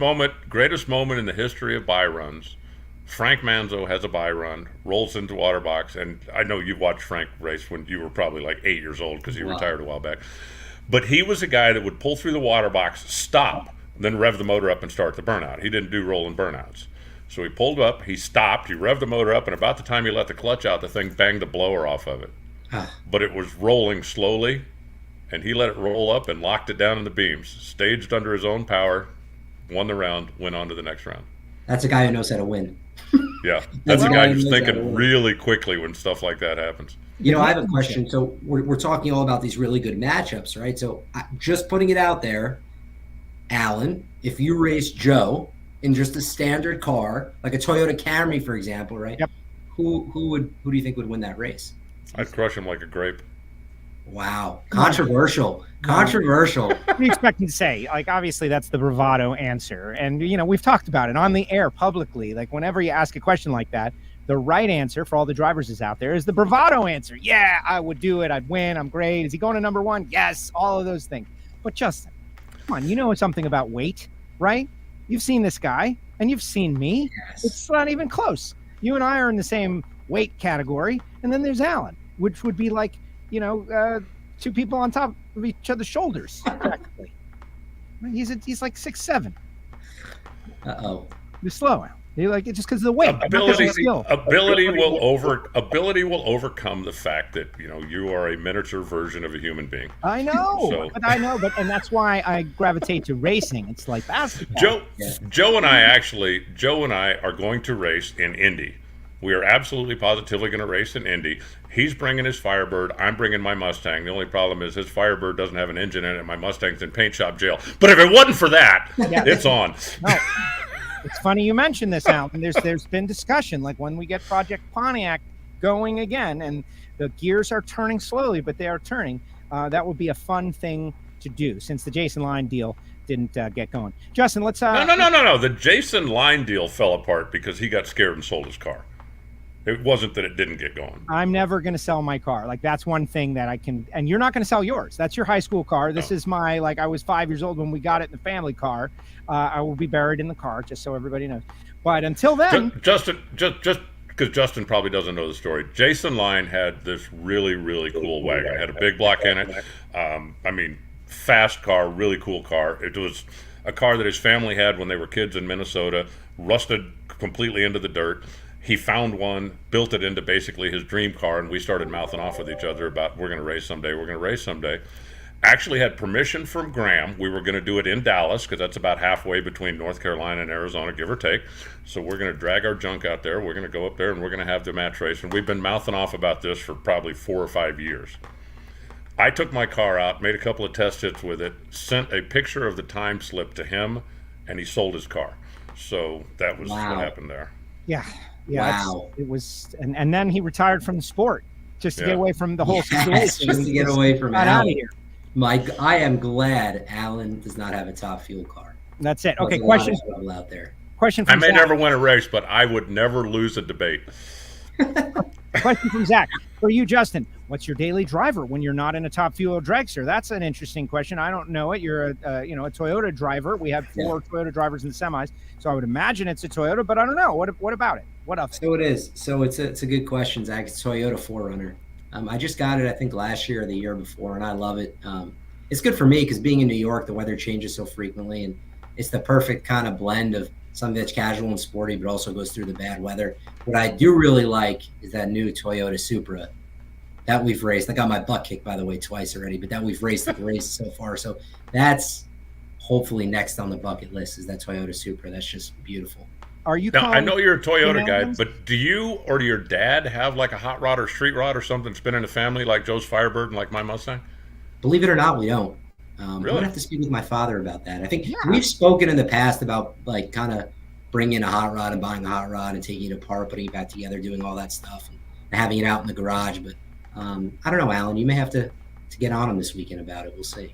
moment in the history of bye runs. Frank Manzo has a bye run, rolls into water box, and I know you watched Frank race when you were probably like 8 years old because he retired a while back. But he was a guy that would pull through the water box, stop, then rev the motor up and start the burnout. He didn't do rolling burnouts. So he pulled up, he stopped, he revved the motor up, and about the time he let the clutch out, the thing banged the blower off of it. But it was rolling slowly, and he let it roll up and locked it down in the beams, staged under his own power, won the round, went on to the next round. That's a guy who knows how to win. Yeah, that's a guy who's thinking really quickly when stuff like that happens. I have a question. So we're talking all about these really good matchups, right? So just putting it out there, Alan, if you race Joe in just a standard car, like a Toyota Camry, for example, right? Yep. Who do you think would win that race? I'd crush him like a grape. Wow. Controversial. What are you expecting to say? Like, obviously, that's the bravado answer. And, we've talked about it on the air publicly. Like, whenever you ask a question like that, the right answer for all the drivers is out there is the bravado answer. Yeah, I would do it. I'd win. I'm great. Is he going to number 1? Yes, all of those things. But Justin, come on, you know something about weight, right? You've seen this guy, and you've seen me. Yes. It's not even close. You and I are in the same weight category, and then there's Alan, which would be like, 2 people on top of each other's shoulders, practically. He's like 6'7". Uh-oh. You're slow, Alan. You're like, it's just because of the weight. Ability will overcome the fact that you are a miniature version of a human being. I know, and that's why I gravitate to racing. It's like basketball. Joe and I are going to race in Indy. We are absolutely positively going to race in Indy. He's bringing his Firebird. I'm bringing my Mustang. The only problem is his Firebird doesn't have an engine in it, and my Mustang's in paint shop jail. But if it wasn't for that, it's on. No. It's funny you mentioned this, Alan. There's been discussion, like when we get Project Pontiac going again, and the gears are turning slowly, but they are turning. That would be a fun thing to do since the Jason Line deal didn't get going. Justin, let's... No. The Jason Line deal fell apart because he got scared and sold his car. It wasn't that it didn't get going. I'm never going to sell my car. Like, that's one thing that I can... And you're not going to sell yours. That's your high school car. This is my... Like, I was 5 years old when we got it in the family car. I will be buried in the car, just so everybody knows. But until then... Just because Justin probably doesn't know the story, Jason Line had this really, really cool wagon. It had a big block in it. Fast car, really cool car. It was a car that his family had when they were kids in Minnesota. rusted completely into the dirt. He found one, built it into basically his dream car, and we started mouthing off with each other about, we're going to race someday, we're going to race someday. Actually had permission from Graham. We were going to do it in Dallas, because that's about halfway between North Carolina and Arizona, give or take. So we're going to drag our junk out there. We're going to go up there, and we're going to have the match race. And we've been mouthing off about this for probably 4 or 5 years. I took my car out, made a couple of test hits with it, sent a picture of the time slip to him, and he sold his car. So that was what happened there. Yeah. Wow. It was, and then he retired from the sport just to get away from the whole situation. Just to get away from Alan. Out of here. I am glad Alan does not have a Top Fuel car. That's it. Okay, question out there. Question from I may Zach. never win a race, but I would never lose a debate. Question from Zach. For you, Justin, what's your daily driver when you're not in a Top Fuel dragster? That's an interesting question. I don't know it. You're a Toyota driver. We have 4 Toyota drivers in the semis, so I would imagine it's a Toyota, but I don't know. What about it? What else? So it is. So it's a good question, Zach. It's a Toyota 4Runner. I just got it, I think, last year or the year before, and I love it. It's good for me because being in New York, the weather changes so frequently, and it's the perfect kind of blend of something that's casual and sporty, but also goes through the bad weather. What I do really like is that new Toyota Supra that we've raced. I got my butt kicked, by the way, twice already, but that we've raced at the races so far. So that's hopefully next on the bucket list is that Toyota Supra. That's just beautiful. Are you? Now, I know you're a Toyota guy, but do you or do your dad have like a hot rod or street rod or something that's been in the family like Joe's Firebird and like my Mustang? Believe it or not, we don't. Really? I'm going to have to speak with my father about that. I think we've spoken in the past about like kind of bringing a hot rod and buying a hot rod and taking it apart, putting it back together, doing all that stuff and having it out in the garage. But I don't know, Alan, you may have to get on him this weekend about it. We'll see.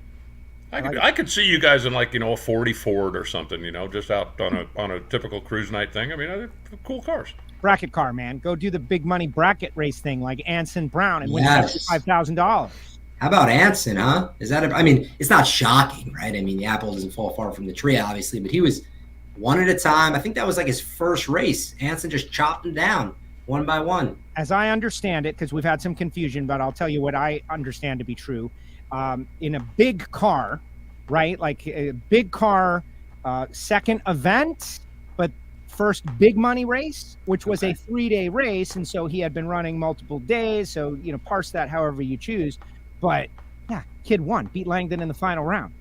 I could see you guys in like, a 40 Ford or something, just out on a typical cruise night thing. I mean, they're cool cars. Bracket car, man. Go do the big money bracket race thing like Antron Brown and win $75,000. How about Antron, huh? It's not shocking, right? I mean, the apple doesn't fall far from the tree, obviously, but he was one at a time. I think that was like his first race. Antron just chopped him down one by one. As I understand it, because we've had some confusion, but I'll tell you what I understand to be true. In a big car, right? Like a big car, second event, but first big money race, which was a 3-day race. And so he had been running multiple days. So, parse that however you choose. But yeah, kid won, beat Langdon in the final round.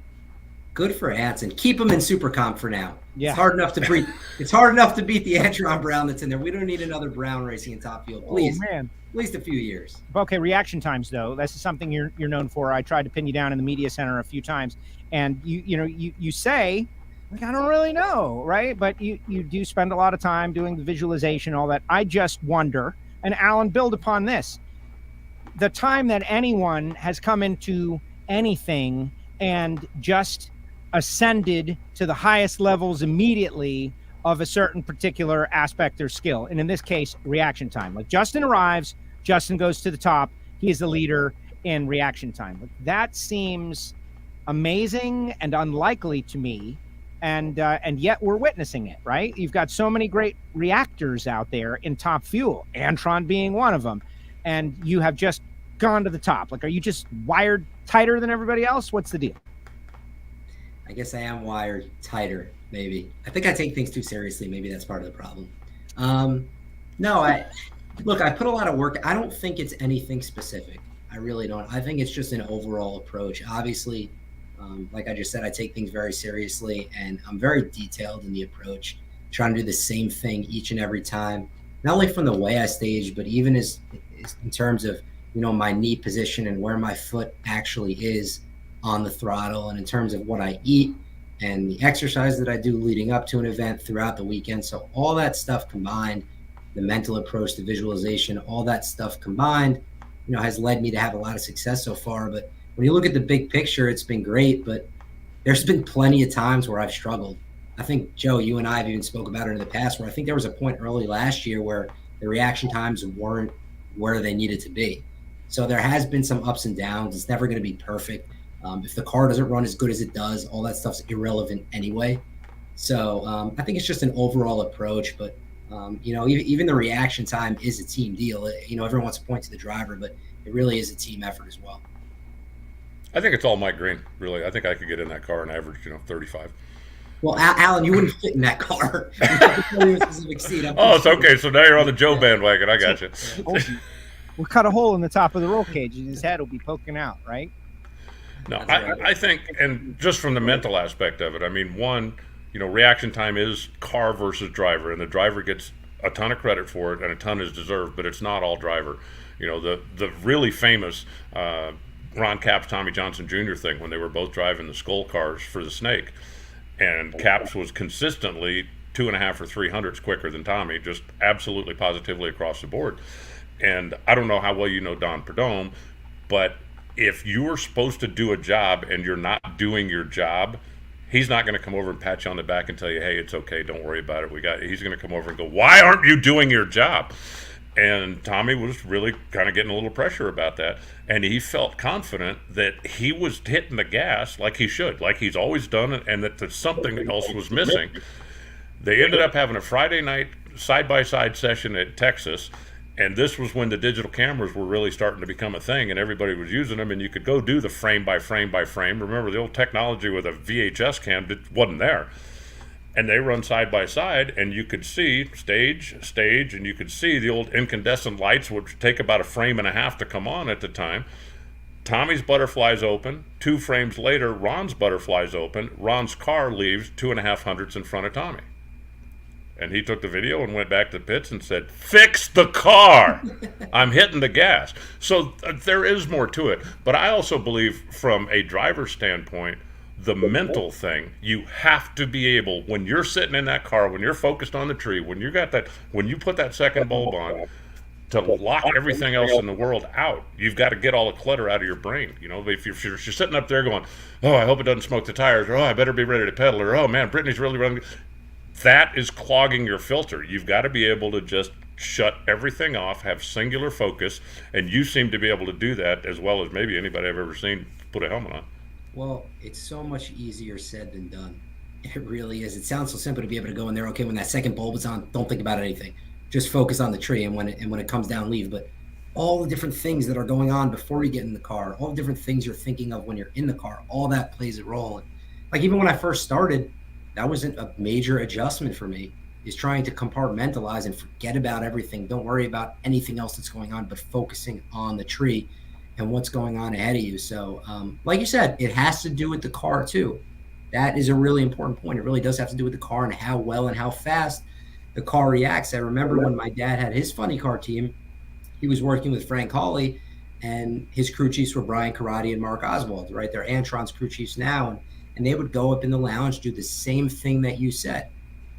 Good for Antron. Keep him in Super Comp for now. Yeah. It's hard enough to beat. It's hard enough to beat the Antron Brown that's in there. We don't need another Brown racing in Top Fuel, please. Oh, man. At least a few years. Okay, reaction times though. This is something you're known for. I tried to pin you down in the media center a few times, and you say, like, I don't really know, right? But you do spend a lot of time doing the visualization, all that. I just wonder, and Alan, build upon this. The time that anyone has come into anything and just ascended to the highest levels immediately of a certain particular aspect or skill. And in this case, reaction time. Like Justin arrives, Justin goes to the top. He is the leader in reaction time. Like, that seems amazing and unlikely to me. And yet we're witnessing it, right? You've got so many great reactors out there in Top Fuel, Antron being one of them. And you have just gone to the top. Like, are you just wired tighter than everybody else? What's the deal? I guess I am wired tighter, maybe. I think I take things too seriously. Maybe that's part of the problem. I put a lot of work. I don't think it's anything specific. I really don't. I think it's just an overall approach. Obviously, like I just said, I take things very seriously, and I'm very detailed in the approach, trying to do the same thing each and every time, not only from the way I stage, but even as in terms of, my knee position and where my foot actually is on the throttle, and in terms of what I eat and the exercise that I do leading up to an event throughout the weekend. So all that stuff combined, the mental approach, the visualization, all that stuff combined, has led me to have a lot of success so far. But when you look at the big picture, it's been great, but there's been plenty of times where I've struggled. I think, Joe, you and I have even spoke about it in the past, where I think there was a point early last year where the reaction times weren't where they needed to be. So there has been some ups and downs. It's never going to be perfect. If the car doesn't run as good as it does, all that stuff's irrelevant anyway. So I think it's just an overall approach. But, even the reaction time is a team deal. Everyone wants to point to the driver, but it really is a team effort as well. I think it's all Mike Green, really. I think I could get in that car and average, 35. Well, Alan, you wouldn't fit in that car. You have to tell me a specific seat. Oh, it's okay. So now you're on the Joe bandwagon. I got you. We'll cut a hole in the top of the roll cage, and his head will be poking out, right? No, I think, and just from the mental aspect of it, I mean, one, reaction time is car versus driver, and the driver gets a ton of credit for it, and a ton is deserved, but it's not all driver. The really famous Ron Capps, Tommy Johnson Jr. thing when they were both driving the Skull cars for the Snake, and Capps was consistently 2.5 or 300s quicker than Tommy, just absolutely positively across the board. And I don't know how well you know Don Perdome, but if you are supposed to do a job and you're not doing your job, he's not going to come over and pat you on the back and tell you, hey, it's okay, don't worry about it. He's going to come over and go, why aren't you doing your job? And Tommy was really kind of getting a little pressure about that. And he felt confident that he was hitting the gas like he should, like he's always done it, and that something else was missing. They ended up having a Friday night side-by-side session at Texas. And this was when the digital cameras were really starting to become a thing, and everybody was using them, and you could go do the frame by frame by frame. Remember, the old technology with a VHS cam wasn't there. And they run side by side, and you could see stage, and you could see the old incandescent lights, which take about 1.5 frames to come on at the time. Tommy's butterfly's open. 2 frames later, Ron's butterfly's open. Ron's car leaves 2.5 hundredths in front of Tommy. And he took the video and went back to the pits and said, fix the car. I'm hitting the gas. So there is more to it. But I also believe from a driver's standpoint, the mental thing, you have to be able, when you're sitting in that car, when you're focused on the tree, when you put that second bulb on, to lock everything else in the world out. You've got to get all the clutter out of your brain. If you're sitting up there going, oh, I hope it doesn't smoke the tires, or oh, I better be ready to pedal, or oh man, Brittany's really running. That is clogging your filter. You've got to be able to just shut everything off, have singular focus, and you seem to be able to do that as well as maybe anybody I've ever seen put a helmet on. Well, it's so much easier said than done. It really is. It sounds so simple to be able to go in there, okay, when that second bulb is on, don't think about anything. Just focus on the tree, and when it comes down, leave. But all the different things that are going on before you get in the car, all the different things you're thinking of when you're in the car, all that plays a role. And like even when I first started, that wasn't a major adjustment for me, is trying to compartmentalize and forget about everything. Don't worry about anything else that's going on, but focusing on the tree and what's going on ahead of you. So like you said, it has to do with the car too. That is a really important point. It really does have to do with the car and how well and how fast the car reacts. I remember when my dad had his funny car team, he was working with Frank Hawley, and his crew chiefs were Brian Karate and Mark Oswald, right? They're Antron's crew chiefs now. And they would go up in the lounge, do the same thing that you said.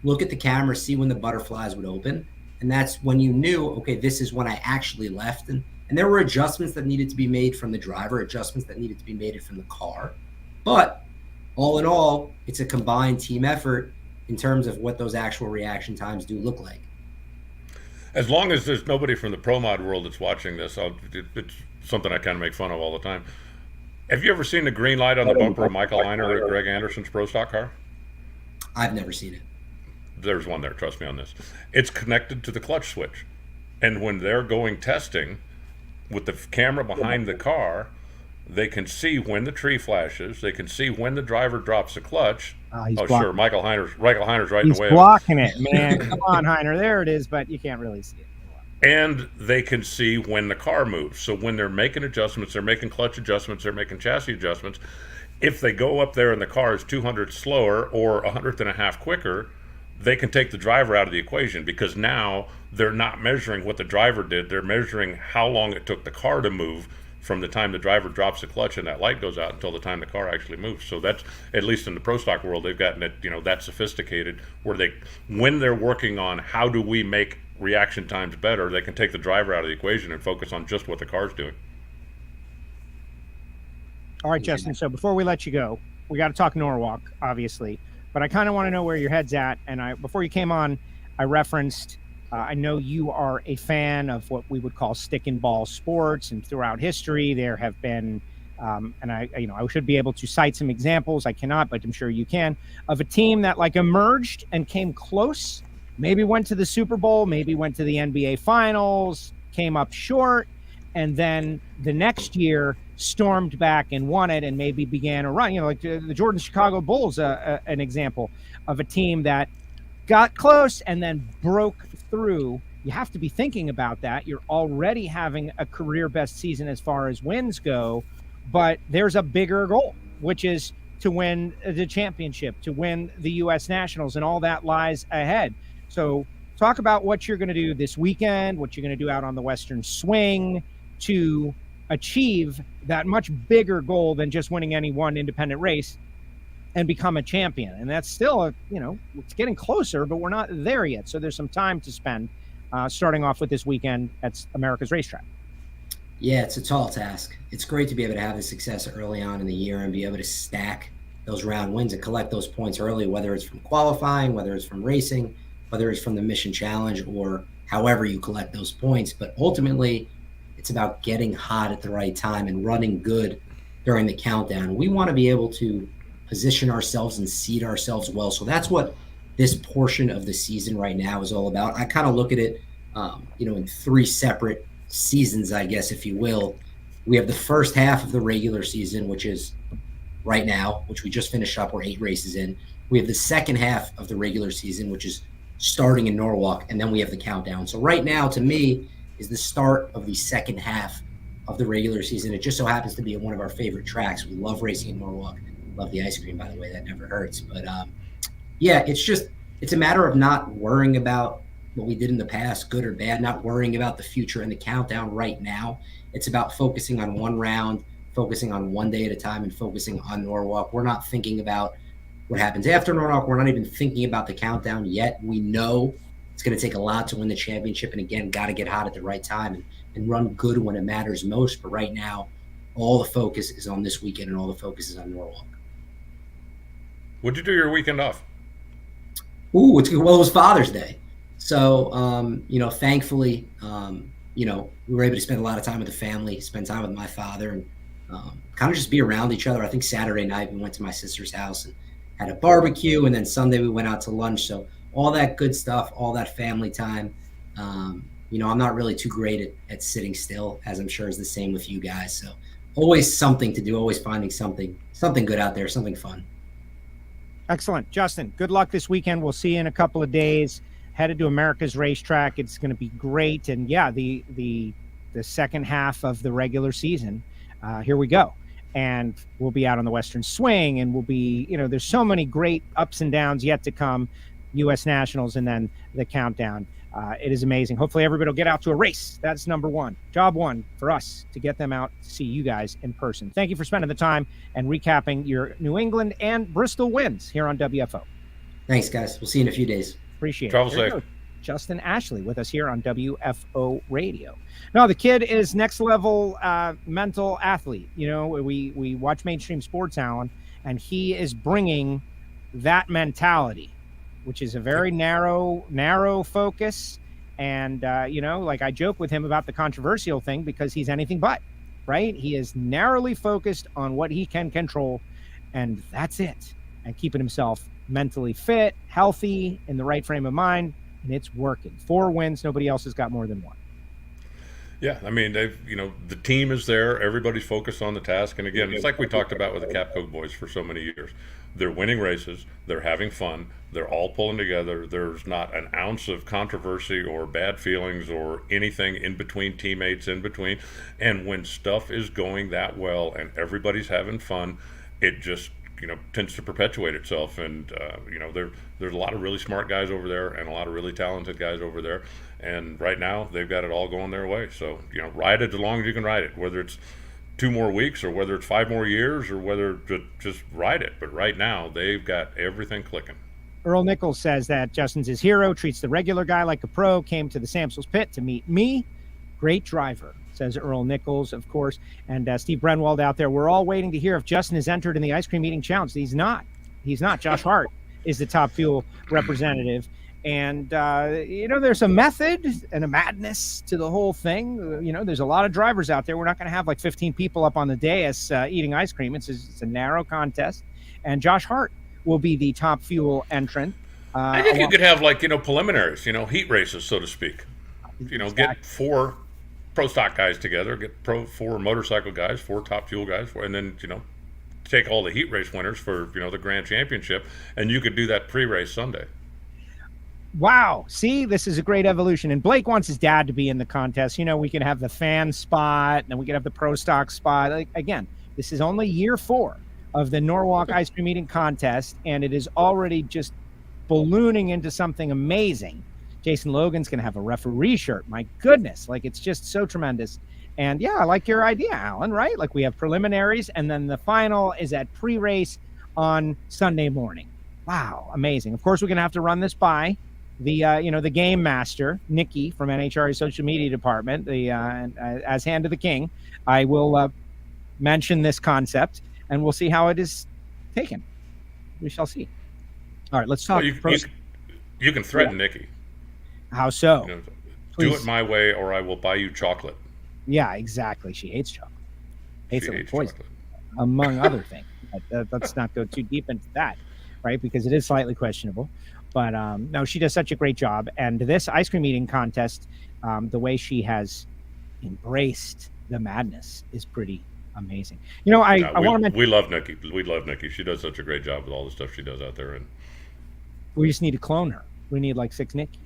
Look at the camera, see when the butterflies would open. And that's when you knew, okay, this is when I actually left. And there were adjustments that needed to be made from the driver, adjustments that needed to be made from the car. But all in all, it's a combined team effort in terms of what those actual reaction times do look like. As long as there's nobody from the pro mod world that's watching this, it's something I kind of make fun of all the time. Have you ever seen the green light on the bumper of Michael Heiner or Greg Anderson's Pro Stock car? I've never seen it. There's one there, trust me on this. It's connected to the clutch switch. And when they're going testing with the camera behind the car, they can see when the tree flashes. They can see when the driver drops the clutch. Sure, Michael Heiner's right in the way. He's blocking it, man. Come on, Heiner. There it is, but you can't really see it. And they can see when the car moves. So when they're making adjustments, they're making clutch adjustments, they're making chassis adjustments. If they go up there and the car is 200 slower or 1/100th quicker, they can take the driver out of the equation, because now they're not measuring what the driver did. They're measuring how long it took the car to move from the time the driver drops the clutch and that light goes out until the time the car actually moves. So that's, at least in the pro stock world, they've gotten it, that sophisticated, where when they're working on how do we make reaction times better, they can take the driver out of the equation and focus on just what the car's doing. All right, Justin, so before we let you go, we got to talk Norwalk, obviously, but I kind of want to know where your head's at. And before you came on, I referenced, I know you are a fan of what we would call stick and ball sports, and throughout history there have been, and I should be able to cite some examples, I cannot, but I'm sure you can, of a team that emerged and came close, maybe went to the Super Bowl, maybe went to the NBA Finals, came up short, and then the next year stormed back and won it and maybe began a run, like the Jordan Chicago Bulls, an example. of a team that got close and then broke through. You have to be thinking about that. You're already having a career best season as far as wins go, but there's a bigger goal, which is to win the championship, to win the U.S. Nationals, and all that lies ahead. So talk about what you're going to do this weekend, what you're going to do out on the Western Swing to achieve that much bigger goal than just winning any one independent race and become a champion. And that's still, it's getting closer, but we're not there yet. So there's some time to spend starting off with this weekend at America's Racetrack. Yeah, it's a tall task. It's great to be able to have the success early on in the year and be able to stack those round wins and collect those points early, whether it's from qualifying, whether it's from racing, whether it's from the Mission Challenge, or however you collect those points. But ultimately, it's about getting hot at the right time and running good during the countdown. We want to be able to position ourselves and seed ourselves well. So that's what this portion of the season right now is all about. I kind of look at it, in three separate seasons, I guess, if you will. We have the first half of the regular season, which is right now, which we just finished up. We're 8 races in. We have the second half of the regular season, which is starting in Norwalk, and then we have the countdown. So right now, to me, is the start of the second half of the regular season. It just so happens to be at one of our favorite tracks. We love racing in Norwalk. Love the ice cream, by the way. That never hurts. But it's a matter of not worrying about what we did in the past, good or bad, not worrying about the future and the countdown right now. It's about focusing on one round, focusing on one day at a time, and focusing on Norwalk. We're not thinking about what happens after Norwalk. We're not even thinking about the countdown yet. We know it's going to take a lot to win the championship. And again, got to get hot at the right time and run good when it matters most. But right now, all the focus is on this weekend and all the focus is on Norwalk. What'd you do your weekend off? It was Father's Day. So, thankfully, we were able to spend a lot of time with the family, spend time with my father, and kind of just be around each other. I think Saturday night we went to my sister's house and had a barbecue, and then Sunday we went out to lunch. So all that good stuff, all that family time. I'm not really too great at sitting still, as I'm sure is the same with you guys. So always something to do, always finding something good out there, something fun. Excellent. Justin, good luck this weekend. We'll see you in a couple of days. Headed to America's Racetrack. It's going to be great. And yeah, the second half of the regular season, here we go. And we'll be out on the Western Swing, and we'll be, there's so many great ups and downs yet to come, U.S. Nationals, and then the countdown. It is amazing. Hopefully everybody will get out to a race. That's number one. Job one for us, to get them out to see you guys in person. Thank you for spending the time and recapping your New England and Bristol wins here on WFO. Thanks, guys. We'll see you in a few days. Appreciate Travel it. safe. Justin Ashley with us here on WFO Radio. No, the kid is next level mental athlete. We watch mainstream sports, Alan, and he is bringing that mentality, which is a very narrow focus. And, I joke with him about the controversial thing because he's anything but, right? He is narrowly focused on what he can control, and that's it. And keeping himself mentally fit, healthy, in the right frame of mind, and it's working. 4 wins. Nobody else has got more than 1. Yeah, I mean, the team is there. Everybody's focused on the task. And again, it's like we talked about with the Capco boys for so many years. They're winning races. They're having fun. They're all pulling together. There's not an ounce of controversy or bad feelings or anything in between teammates in between. And when stuff is going that well and everybody's having fun, it just tends to perpetuate itself. And there's a lot of really smart guys over there and a lot of really talented guys over there. And right now they've got it all going their way. So ride it as long as you can ride it, whether it's 2 more weeks or whether it's 5 more years or whether just ride it. But right now they've got everything clicking. Earl Nichols says that Justin's his hero, treats the regular guy like a pro, came to the Samsels pit to meet me. Great driver, says Earl Nichols, of course. And Steve Brenwald out there, we're all waiting to hear if Justin is entered in the ice cream eating challenge. He's not. Josh Hart is the Top Fuel representative. And, there's a method and a madness to the whole thing. There's a lot of drivers out there. We're not going to have like 15 people up on the dais eating ice cream. It's a narrow contest. And Josh Hart will be the Top Fuel entrant. I think you could have preliminaries, heat races, so to speak. Exactly. Get 4 pro stock guys together, get 4 motorcycle guys, 4 Top Fuel guys, and then, take all the heat race winners for, the Grand Championship, and you could do that pre-race Sunday. Wow. See, this is a great evolution. And Blake wants his dad to be in the contest. We can have the fan spot, and then we can have the pro stock spot. Again, this is only year 4 of the Norwalk Ice Cream Eating Contest, and it is already just ballooning into something amazing. Jason Logan's going to have a referee shirt. My goodness. It's just so tremendous. And yeah, I like your idea, Alan, right? We have preliminaries, and then the final is at pre-race on Sunday morning. Wow. Amazing. Of course, we're going to have to run this by the game master, Nikki from NHRA social media department, as hand of the king. I will mention this concept, and we'll see how it is taken. We shall see. All right, let's talk. Well, you can threaten Nikki. How so? Do it my way, or I will buy you chocolate. Yeah, exactly. She hates chocolate. Hates it with poison, chocolate, among other things. Let's not go too deep into that, right? Because it is slightly questionable. But no, she does such a great job. And this ice cream eating contest, the way she has embraced the madness is pretty amazing. I want to mention. We love Nikki. We love Nikki. She does such a great job with all the stuff she does out there. And we just need to clone her. We need 6 Nickies.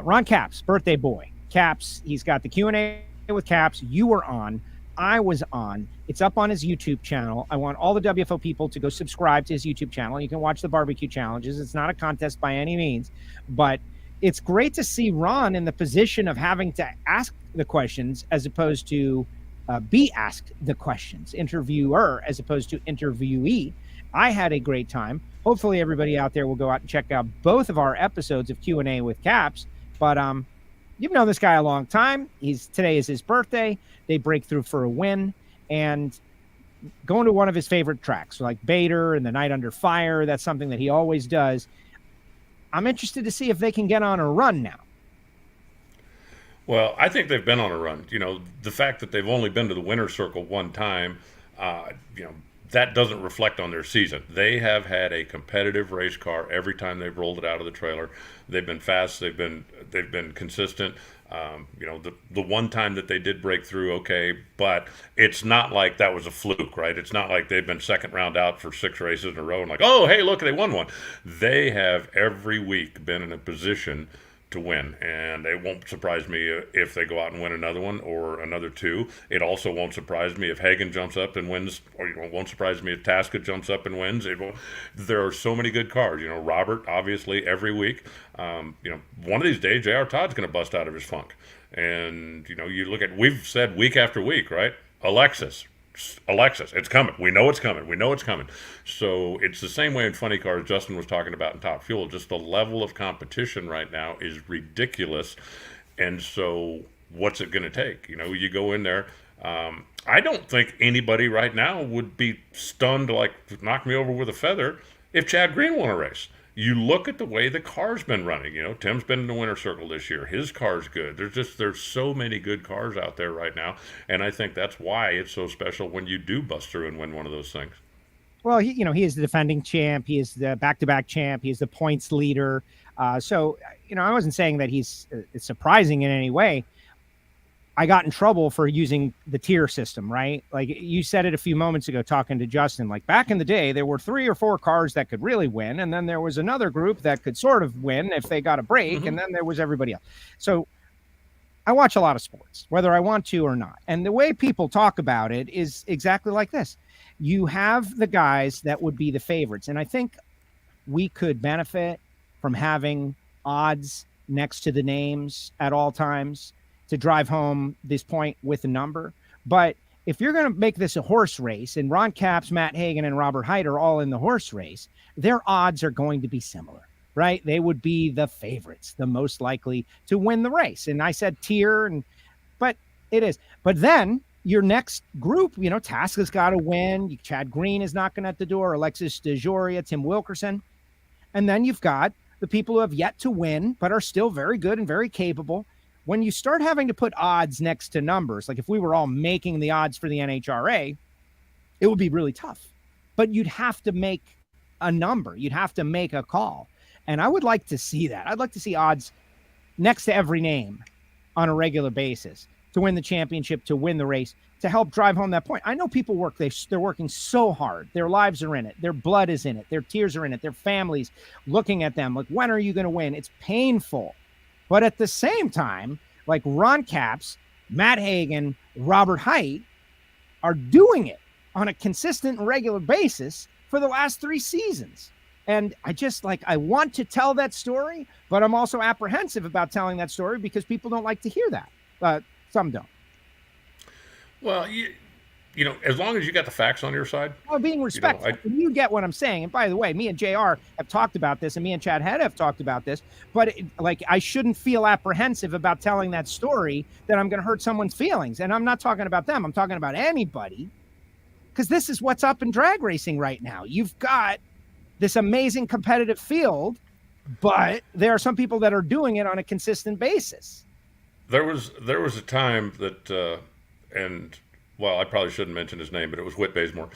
Ron Capps, birthday boy. Capps, he's got the Q&A with Capps. You were on. I was on. It's up on his YouTube channel. I want all the WFO people to go subscribe to his YouTube channel. You can watch the barbecue challenges. It's not a contest by any means, but it's great to see Ron in the position of having to ask the questions as opposed to be asked the questions. Interviewer as opposed to interviewee. I had a great time. Hopefully everybody out there will go out and check out both of our episodes of Q&A with Capps. But you've known this guy a long time. Today is his birthday. They break through for a win, and going to one of his favorite tracks, like Bader and the Night Under Fire. That's something that he always does. I'm interested to see if they can get on a run now. Well, I think they've been on a run. The fact that they've only been to the winner's circle one time, that doesn't reflect on their season. They have had a competitive race car every time they've rolled it out of the trailer. They've been fast. They've been consistent. The one time that they did break through, okay, but it's not like that was a fluke, right? It's not like they've been second round out for 6 races in a row and oh, hey, look, they won one. They have every week been in a position to win, and it won't surprise me if they go out and win another one or another 2. It also won't surprise me if Hagen jumps up and wins, or it won't surprise me if Tasca jumps up and wins. There are so many good cars. Robert, obviously, every week. One of these days, J.R. Todd's going to bust out of his funk. And, you look at, we've said week after week, right? Alexis, it's coming. We know it's coming. So it's the same way in funny cars Justin was talking about in Top Fuel. Just the level of competition right now is ridiculous. And so what's it going to take? You go in there. I don't think anybody right now would be stunned to knock me over with a feather if Chad Green won a race. You look at the way the car's been running. Tim's been in the winner's circle this year. His car's good. There's so many good cars out there right now, and I think that's why it's so special when you do bust through and win one of those things. Well, he is the defending champ. He is the back-to-back champ. He is the points leader. So I wasn't saying that he's surprising in any way. I got in trouble for using the tier system, right? You said it a few moments ago talking to Justin, back in the day, there were 3 or 4 cars that could really win. And then there was another group that could sort of win if they got a break. Mm-hmm. And then there was everybody else. So I watch a lot of sports, whether I want to or not. And the way people talk about it is exactly like this. You have the guys that would be the favorites. And I think we could benefit from having odds next to the names at all times to drive home this point with a number. But if you're going to make this a horse race, and Ron Capps, Matt Hagen, and Robert Height are all in the horse race, their odds are going to be similar, right? They would be the favorites, the most likely to win the race. And I said tier, but it is. But then your next group, Tasca's got to win. Chad Green is knocking at the door. Alexis DeJoria, Tim Wilkerson. And then you've got the people who have yet to win, but are still very good and very capable. When you start having to put odds next to numbers, like if we were all making the odds for the NHRA, it would be really tough. But you'd have to make a number. You'd have to make a call. And I would like to see that. I'd like to see odds next to every name on a regular basis. to win the championship, to win the race, to help drive home that point. I know people work, they're working so hard. Their lives are in it. Their blood is in it. Their tears are in it. Their families looking at them like, when are you going to win? It's painful. But at the same time, like Ron Capps, Matt Hagan, Robert Height are doing it on a consistent and regular basis for the last 3 seasons. And I want to tell that story, but I'm also apprehensive about telling that story because people don't like to hear that. Some don't. Well, you know, as long as you got the facts on your side. Well, being respectful. You get what I'm saying. And by the way, me and JR have talked about this, and me and Chad Head have talked about this. But I shouldn't feel apprehensive about telling that story that I'm going to hurt someone's feelings. And I'm not talking about them. I'm talking about anybody. Because this is what's up in drag racing right now. You've got this amazing competitive field, but there are some people that are doing it on a consistent basis. There was a time that, well, I probably shouldn't mention his name, but it was Whit Bazemore.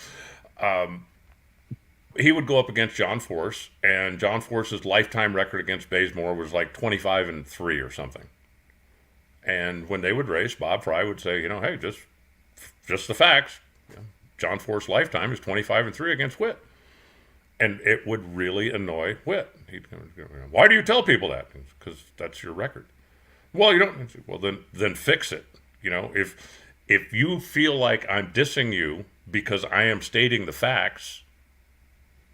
He would go up against John Force, and John Force's lifetime record against Bazemore was like 25-3 or something. And when they would race, Bob Fry would say, you know, hey, just the facts. You know, John Force's lifetime is 25-3 against Whit. And it would really annoy Whit. He'd go, why do you tell people that? Because that's your record. Well, you don't. Well, then fix it. You know, if you feel like I'm dissing you because I am stating the facts,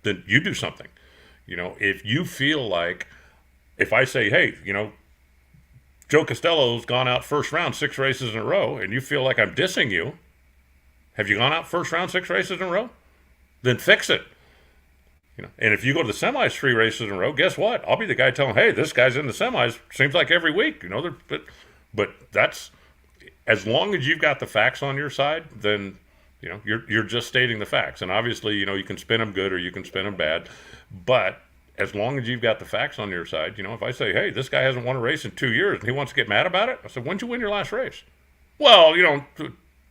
then you do something. You know, if you feel like, if I say, hey, you know, Joe Castello's gone out first round 6 races in a row, and you feel like I'm dissing you, have you gone out first round 6 races in a row? Then fix it. You know, and if you go to the semis 3 races in a row, guess what? I'll be the guy telling, hey, this guy's in the semis. Seems like every week. You know, but that's, as long as you've got the facts on your side, then, you know, you're just stating the facts. And obviously, you know, you can spin them good or you can spin them bad. But as long as you've got the facts on your side, you know, if I say, hey, this guy hasn't won a race in 2 years and he wants to get mad about it, I said, when'd you win your last race? Well, you know,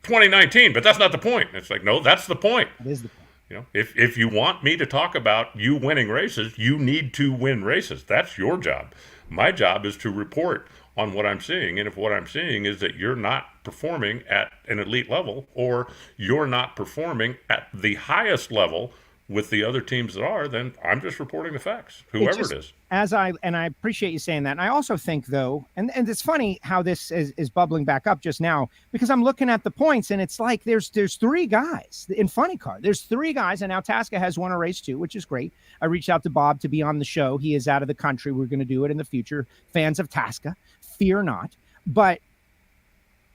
2019, but that's not the point. It's like, no, that's the point. That is the point. You know, if you want me to talk about you winning races, you need to win races. That's your job. My job is to report on what I'm seeing. And if what I'm seeing is that you're not performing at an elite level, or you're not performing at the highest level with the other teams that are, then I'm just reporting the facts, whoever it is. I appreciate you saying that. And I also think, though, and it's funny how this is bubbling back up just now, because I'm looking at the points, and it's like there's 3 guys in Funny Car. There's 3 guys, and now Tasca has won a race too, which is great. I reached out to Bob to be on the show. He is out of the country. We're going to do it in the future. Fans of Tasca, fear not. But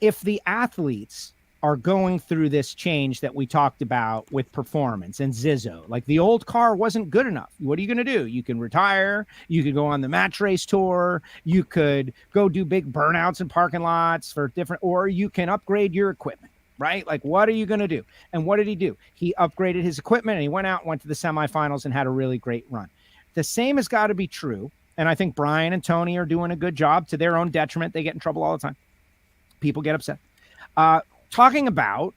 if the athletes are going through this change that we talked about with performance and Zizzo, like the old car wasn't good enough. What are you going to do? You can retire. You could go on the match race tour. You could go do big burnouts in parking lots for different, or you can upgrade your equipment, right? Like, what are you going to do? And what did he do? He upgraded his equipment, and he went to the semifinals and had a really great run. The same has got to be true. And I think Brian and Tony are doing a good job to their own detriment. They get in trouble all the time. People get upset. Talking about,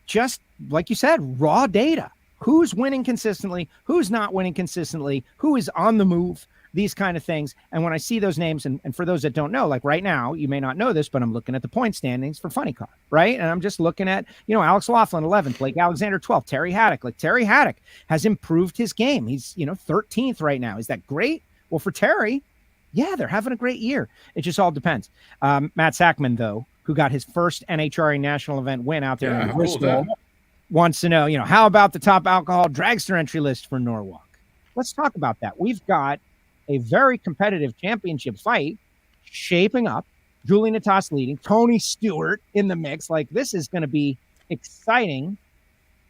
just like you said, raw data. Who's winning consistently? Who's not winning consistently? Who is on the move? These kind of things. And when I see those names, and for those that don't know, like right now, you may not know this, but I'm looking at the point standings for Funny Car, right? And I'm just looking at, you know, Alex Laughlin, 11th, Blake Alexander, 12th, Terry Haddock. Like, Terry Haddock has improved his game. He's, you know, 13th right now. Is that great? Well, for Terry, yeah, they're having a great year. It just all depends. Matt Sackman, though, who got his first NHRA national event win out there in Bristol, wants to know, you know, how about the top alcohol dragster entry list for Norwalk? Let's talk about that. We've got a very competitive championship fight shaping up. Julie Natas leading, Tony Stewart in the mix. Like, this is going to be exciting,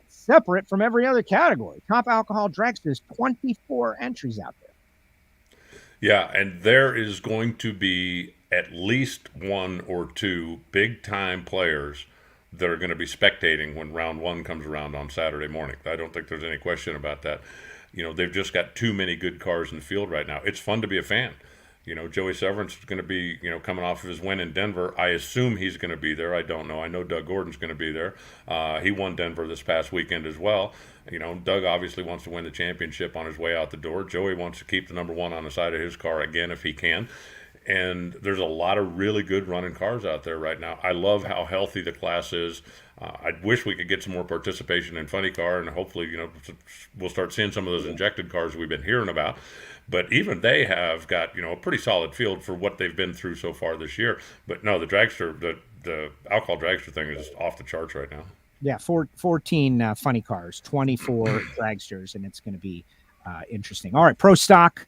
separate from every other category. Top alcohol dragsters, 24 entries out there. Yeah, and there is going to be at least 1 or 2 big-time players that are going to be spectating when round 1 comes around on Saturday morning. I don't think there's any question about that. You know, they've just got too many good cars in the field right now. It's fun to be a fan. You know, Joey Severance is going to be, you know, coming off of his win in Denver. I assume he's going to be there. I don't know. I know Doug Gordon's going to be there. He won Denver this past weekend as well. You know, Doug obviously wants to win the championship on his way out the door. Joey wants to keep the number 1 on the side of his car again if he can. And there's a lot of really good running cars out there right now. I love how healthy the class is. I wish we could get some more participation in funny car, and hopefully, we'll start seeing some of those injected cars we've been hearing about. But even they have got, a pretty solid field for what they've been through so far this year. But no, the dragster, the alcohol dragster thing is off the charts right now. Yeah, 14 funny cars, 24 dragsters, and it's going to be interesting. All right, Pro Stock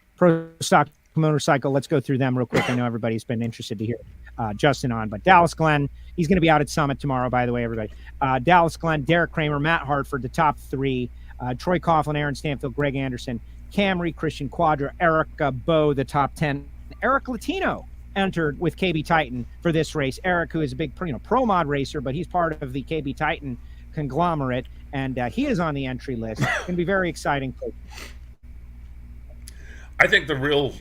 Motorcycle. Let's go through them real quick. I know everybody's been interested to hear Justin on, but Dallas Glenn, he's going to be out at Summit tomorrow, by the way, everybody. Dallas Glenn, Derek Kramer, Matt Hartford, the top three. Troy Coughlin, Aaron Stanfield, Greg Anderson, Camry, Christian Quadra, Erica Bowe, the top 10. Eric Latino entered with KB Titan for this race. Eric, who is a big pro mod racer, but he's part of the KB Titan conglomerate, and he is on the entry list. It's going to be very exciting. I think the real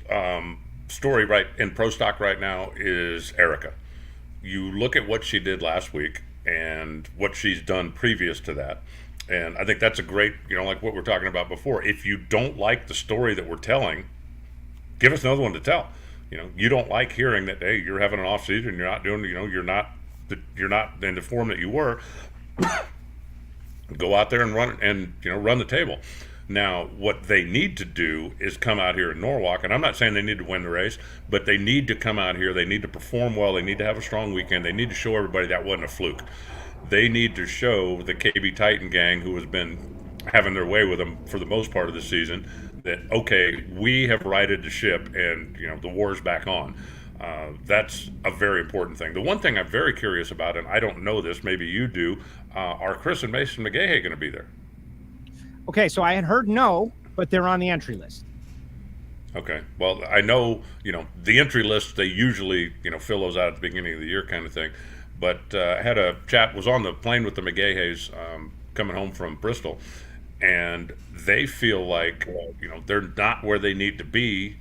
story right in Pro Stock right now is Erica. You look at what she did last week and what she's done previous to that, and I think that's a great, like what we're talking about before. If you don't like the story that we're telling, give us another one to tell. You don't like hearing that, hey, you're having an off season, you're not doing, you're not in the form that you were. Go out there and run the table. Now, what they need to do is come out here in Norwalk, and I'm not saying they need to win the race, but they need to come out here. They need to perform well. They need to have a strong weekend. They need to show everybody that wasn't a fluke. They need to show the KB Titan gang, who has been having their way with them for the most part of the season, that, okay, we have righted the ship and, the war's back on. That's a very important thing. The one thing I'm very curious about, and I don't know this, maybe you do, are Chris and Mason McGahey going to be there? Okay, so I had heard no, but they're on the entry list. Okay. Well, I know, the entry list, they usually, fill those out at the beginning of the year kind of thing. But I had a chat, was on the plane with the McGaheys coming home from Bristol, and they feel like, they're not where they need to be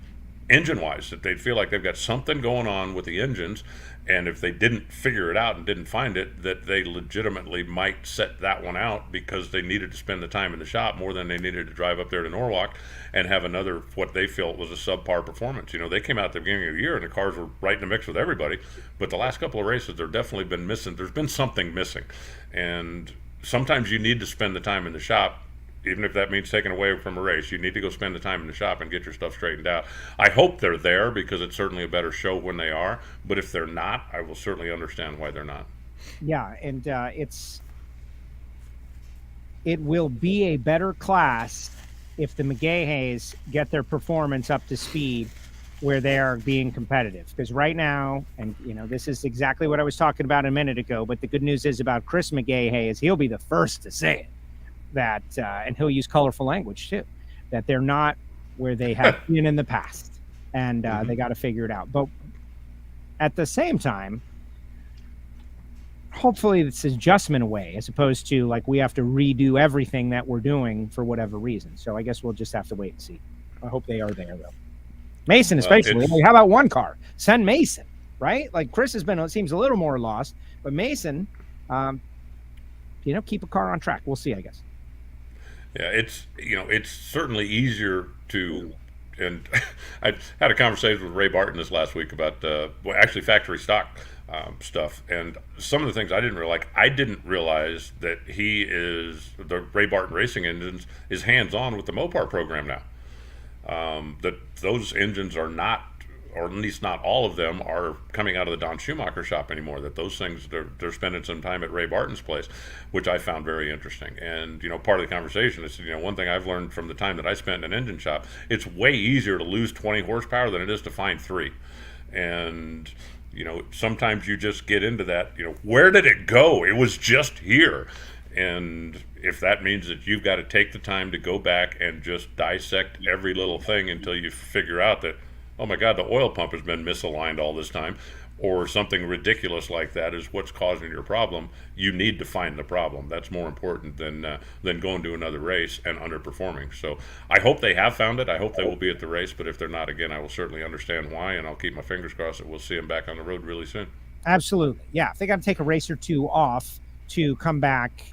engine-wise, that they feel like they've got something going on with the engines, and if they didn't figure it out and didn't find it, that they legitimately might set that one out because they needed to spend the time in the shop more than they needed to drive up there to Norwalk and have another, what they felt was a subpar performance. They came out at the beginning of the year and the cars were right in the mix with everybody, but the last couple of races, they've definitely been missing. There's been something missing, and sometimes you need to spend the time in the shop. Even if that means taking away from a race, you need to go spend the time in the shop and get your stuff straightened out. I hope they're there because it's certainly a better show when they are. But if they're not, I will certainly understand why they're not. Yeah, and it will be a better class if the McGaheys get their performance up to speed where they are being competitive. Because right now, and this is exactly what I was talking about a minute ago, but the good news is about Chris McGahey is he'll be the first to say it. That and he'll use colorful language too, that they're not where they have been in the past, and they got to figure it out. But at the same time, hopefully it's adjustment away, as opposed to like we have to redo everything that we're doing for whatever reason. So I guess we'll just have to wait and see. I hope they are there though. Mason especially. How about one car? Send Mason, right? Like Chris has been, it seems a little more lost, but Mason, keep a car on track. We'll see, I guess. Yeah, it's certainly easier to, and I had a conversation with Ray Barton this last week about, actually factory stock stuff, and some of the things I didn't realize that the Ray Barton Racing Engines is hands-on with the Mopar program now. That those engines are not, or at least not all of them, are coming out of the Don Schumacher shop anymore. That those things, they're spending some time at Ray Barton's place, which I found very interesting. And, part of the conversation is, one thing I've learned from the time that I spent in an engine shop, it's way easier to lose 20 horsepower than it is to find 3. And, sometimes you just get into that, where did it go? It was just here. And if that means that you've got to take the time to go back and just dissect every little thing until you figure out that, oh my God, the oil pump has been misaligned all this time, or something ridiculous like that is what's causing your problem, you need to find the problem. That's more important than going to another race and underperforming. So I hope they have found it. I hope they will be at the race, but if they're not, again, I will certainly understand why, and I'll keep my fingers crossed that we'll see them back on the road really soon. Absolutely. Yeah, if they got to take a race or two off to come back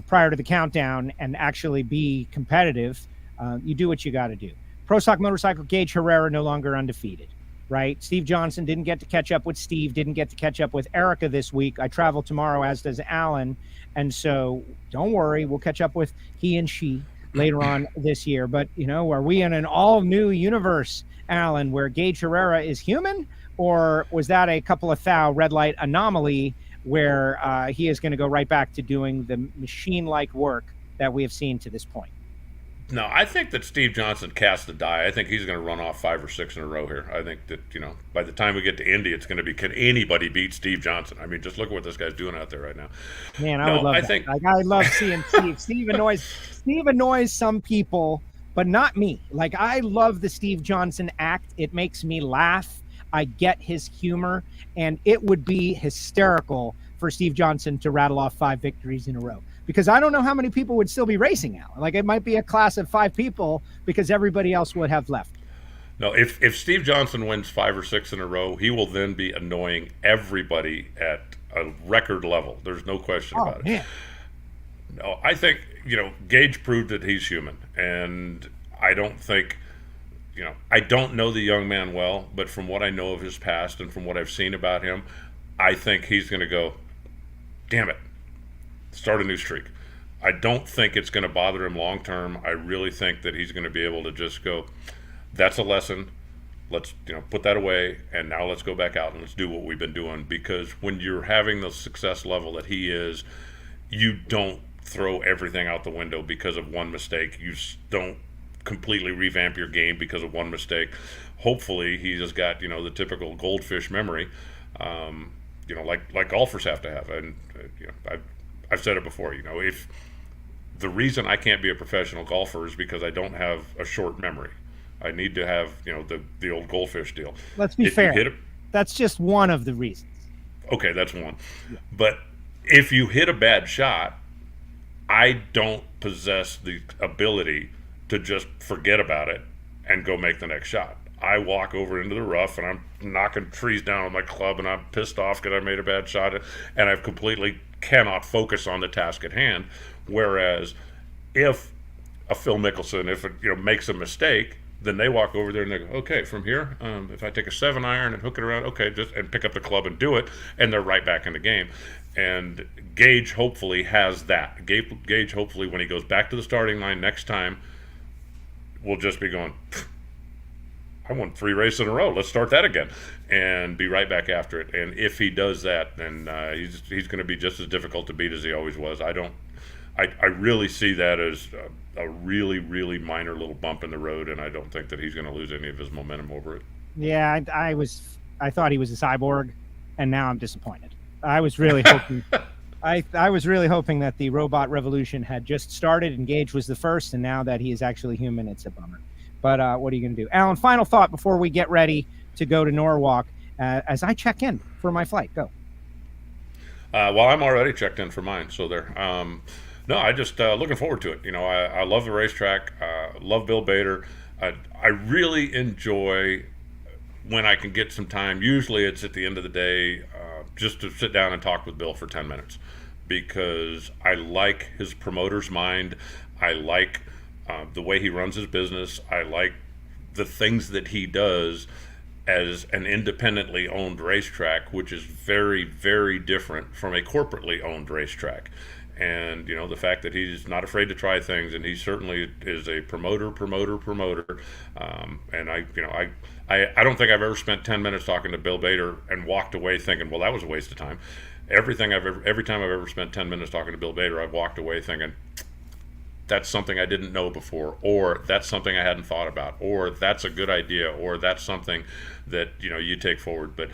prior to the countdown and actually be competitive, you do what you got to do. Pro Stock Motorcycle, Gage Herrera no longer undefeated. right? Steve Johnson didn't get to catch up with Steve, didn't get to catch up with Erica this week. I travel tomorrow, as does Alan. And so don't worry, we'll catch up with he and she later on this year. But, are we in an all new universe, Alan, where Gage Herrera is human? Or was that a couple of thou red light anomaly where he is going to go right back to doing the machine-like work that we have seen to this point? No, I think that Steve Johnson cast the die. I think he's going to run off 5 or 6 in a row here. I think that, by the time we get to Indy, it's going to be, can anybody beat Steve Johnson? I mean, just look at what this guy's doing out there right now. Man, I would love that. I love seeing Steve. Steve annoys some people, but not me. Like, I love the Steve Johnson act. It makes me laugh. I get his humor, and it would be hysterical for Steve Johnson to rattle off 5 victories in a row. Because I don't know how many people would still be racing, Alan. Like, it might be a class of 5 people because everybody else would have left. No, if Steve Johnson wins 5 or 6 in a row, he will then be annoying everybody at a record level. There's no question about it. No, I think, Gage proved that he's human. And I don't think, I don't know the young man well, but from what I know of his past and from what I've seen about him, I think he's going to go, damn it, start a new streak. I don't think it's going to bother him long term. I really think that he's going to be able to just go, that's a lesson. Let's put that away, and now let's go back out and let's do what we've been doing. Because when you're having the success level that he is, you don't throw everything out the window because of one mistake. You don't completely revamp your game because of one mistake. Hopefully he just got the typical goldfish memory, like golfers have to have. And I've said it before, if the reason I can't be a professional golfer is because I don't have a short memory. I need to have, the old goldfish deal. Let's be fair. That's just one of the reasons. Okay, that's one. Yeah. But if you hit a bad shot, I don't possess the ability to just forget about it and go make the next shot. I walk over into the rough and I'm knocking trees down with my club and I'm pissed off because I made a bad shot and I've completely cannot focus on the task at hand. Whereas if a Phil Mickelson, if it makes a mistake, then they walk over there and they go, okay, from here, if I take a 7-iron and hook it around, okay, and pick up the club and do it, and they're right back in the game. And Gage hopefully has that. Gage hopefully, when he goes back to the starting line next time, will just be going, I won 3 races in a row. Let's start that again, and be right back after it. And if he does that, then he's going to be just as difficult to beat as he always was. I really see that as a really, really minor little bump in the road, and I don't think that he's going to lose any of his momentum over it. Yeah, I thought he was a cyborg, and now I'm disappointed. I was really hoping. I was really hoping that the robot revolution had just started and Gage was the first, and now that he is actually human, it's a bummer. But what are you going to do? Alan, final thought before we get ready to go to Norwalk as I check in for my flight. Go. Well, I'm already checked in for mine, so there. No, I just looking forward to it. I love the racetrack. Love Bill Bader. I really enjoy when I can get some time. Usually it's at the end of the day just to sit down and talk with Bill for 10 minutes because I like his promoter's mind. I like the way he runs his business. I like the things that he does as an independently owned racetrack, which is very, very different from a corporately owned racetrack. And, the fact that he's not afraid to try things, and he certainly is a promoter. And I don't think I've ever spent 10 minutes talking to Bill Bader and walked away thinking, well, that was a waste of time. Every time I've ever spent 10 minutes talking to Bill Bader, I've walked away thinking, that's something I didn't know before, or that's something I hadn't thought about, or that's a good idea, or that's something that you take forward. But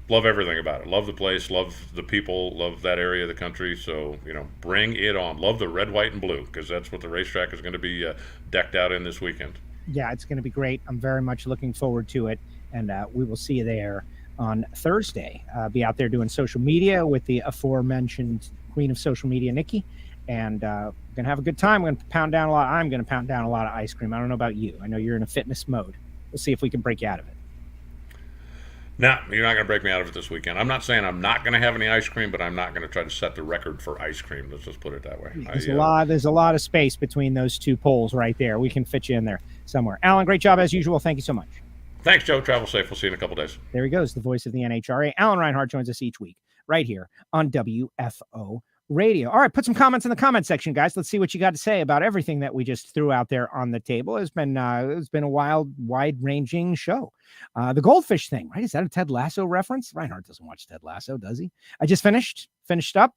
love everything about it. Love the place, love the people, love that area of the country. So bring it on. Love the red, white, and blue, because that's what the racetrack is going to be decked out in this weekend. Yeah, it's going to be great. I'm very much looking forward to it, and we will see you there on Thursday. Be out there doing social media with the aforementioned queen of social media, Nikki. And we're going to have a good time. I'm going to pound down a lot of ice cream. I don't know about you. I know you're in a fitness mode. We'll see if we can break you out of it. No, you're not going to break me out of it this weekend. I'm not saying I'm not going to have any ice cream, but I'm not going to try to set the record for ice cream. Let's just put it that way. There's a lot of space between those two poles right there. We can fit you in there somewhere. Alan, great job as usual. Thank you so much. Thanks, Joe. Travel safe. We'll see you in a couple days. There he goes, the voice of the NHRA. Alan Reinhart joins us each week right here on WFO Radio. All right, put some comments in the comment section, guys. Let's see what you got to say about everything that we just threw out there on the table. It's been a wide-ranging show. The goldfish thing, right? Is that a Ted Lasso reference? Reinhart doesn't watch Ted Lasso, does he? I just finished up.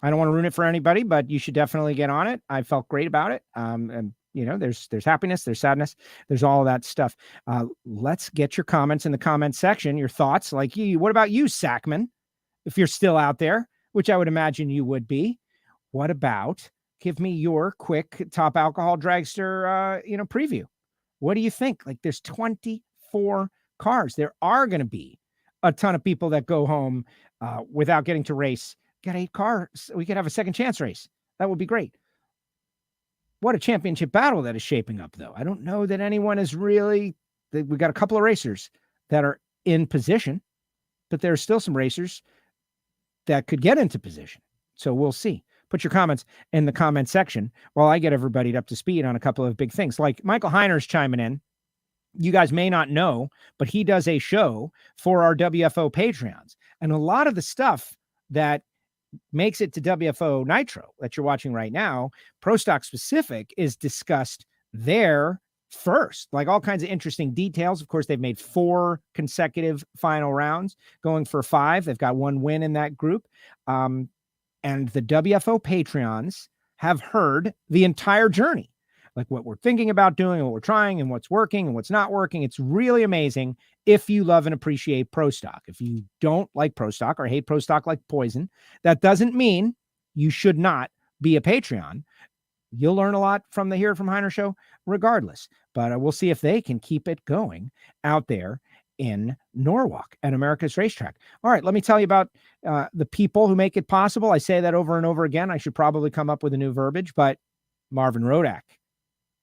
I don't want to ruin it for anybody, but you should definitely get on it. I felt great about it. And you know, there's happiness, there's sadness, there's all of that stuff. Let's get your comments in the comment section, your thoughts. Like, what about you, Sackman? If you're still out there, which I would imagine you would be. What about, give me your quick top alcohol dragster, preview. What do you think? Like, there's 24 cars. There are going to be a ton of people that go home without getting to race. Got 8 cars. We could have a second chance race. That would be great. What a championship battle that is shaping up, though. I don't know that anyone is really, we got a couple of racers that are in position, but there are still some racers that could get into position. So we'll see. Put your comments in the comment section while I get everybody up to speed on a couple of big things. Like Michael Heiner's chiming in. You guys may not know, but he does a show for our WFO Patreons. And a lot of the stuff that makes it to WFO Nitro that you're watching right now, Pro Stock specific, is discussed there first. Like all kinds of interesting details. Of course, they've made 4 consecutive final rounds, going for 5. They've got 1 win in that group. And the WFO Patreons have heard the entire journey, like what we're thinking about doing and what we're trying and what's working and what's not working. It's really amazing if you love and appreciate Pro Stock. If you don't like Pro Stock or hate Pro Stock like poison, that doesn't mean you should not be a Patreon. You'll learn a lot from the Hear It From Heiner show regardless, but we'll see if they can keep it going out there in Norwalk at America's Racetrack. All right, let me tell you about the people who make it possible. I say that over and over again. I should probably come up with a new verbiage, but Marvin Rodak,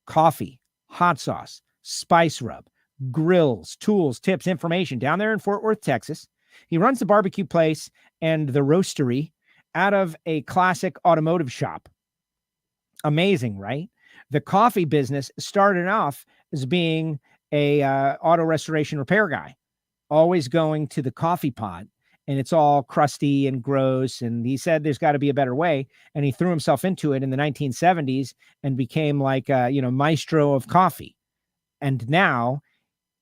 coffee, hot sauce, spice rub, grills, tools, tips, information down there in Fort Worth, Texas. He runs the barbecue place and the roastery out of a classic automotive shop. Amazing, right? The coffee business started off as being a auto restoration repair guy, always going to the coffee pot, and it's all crusty and gross. And he said there's got to be a better way. And he threw himself into it in the 1970s and became like maestro of coffee. And now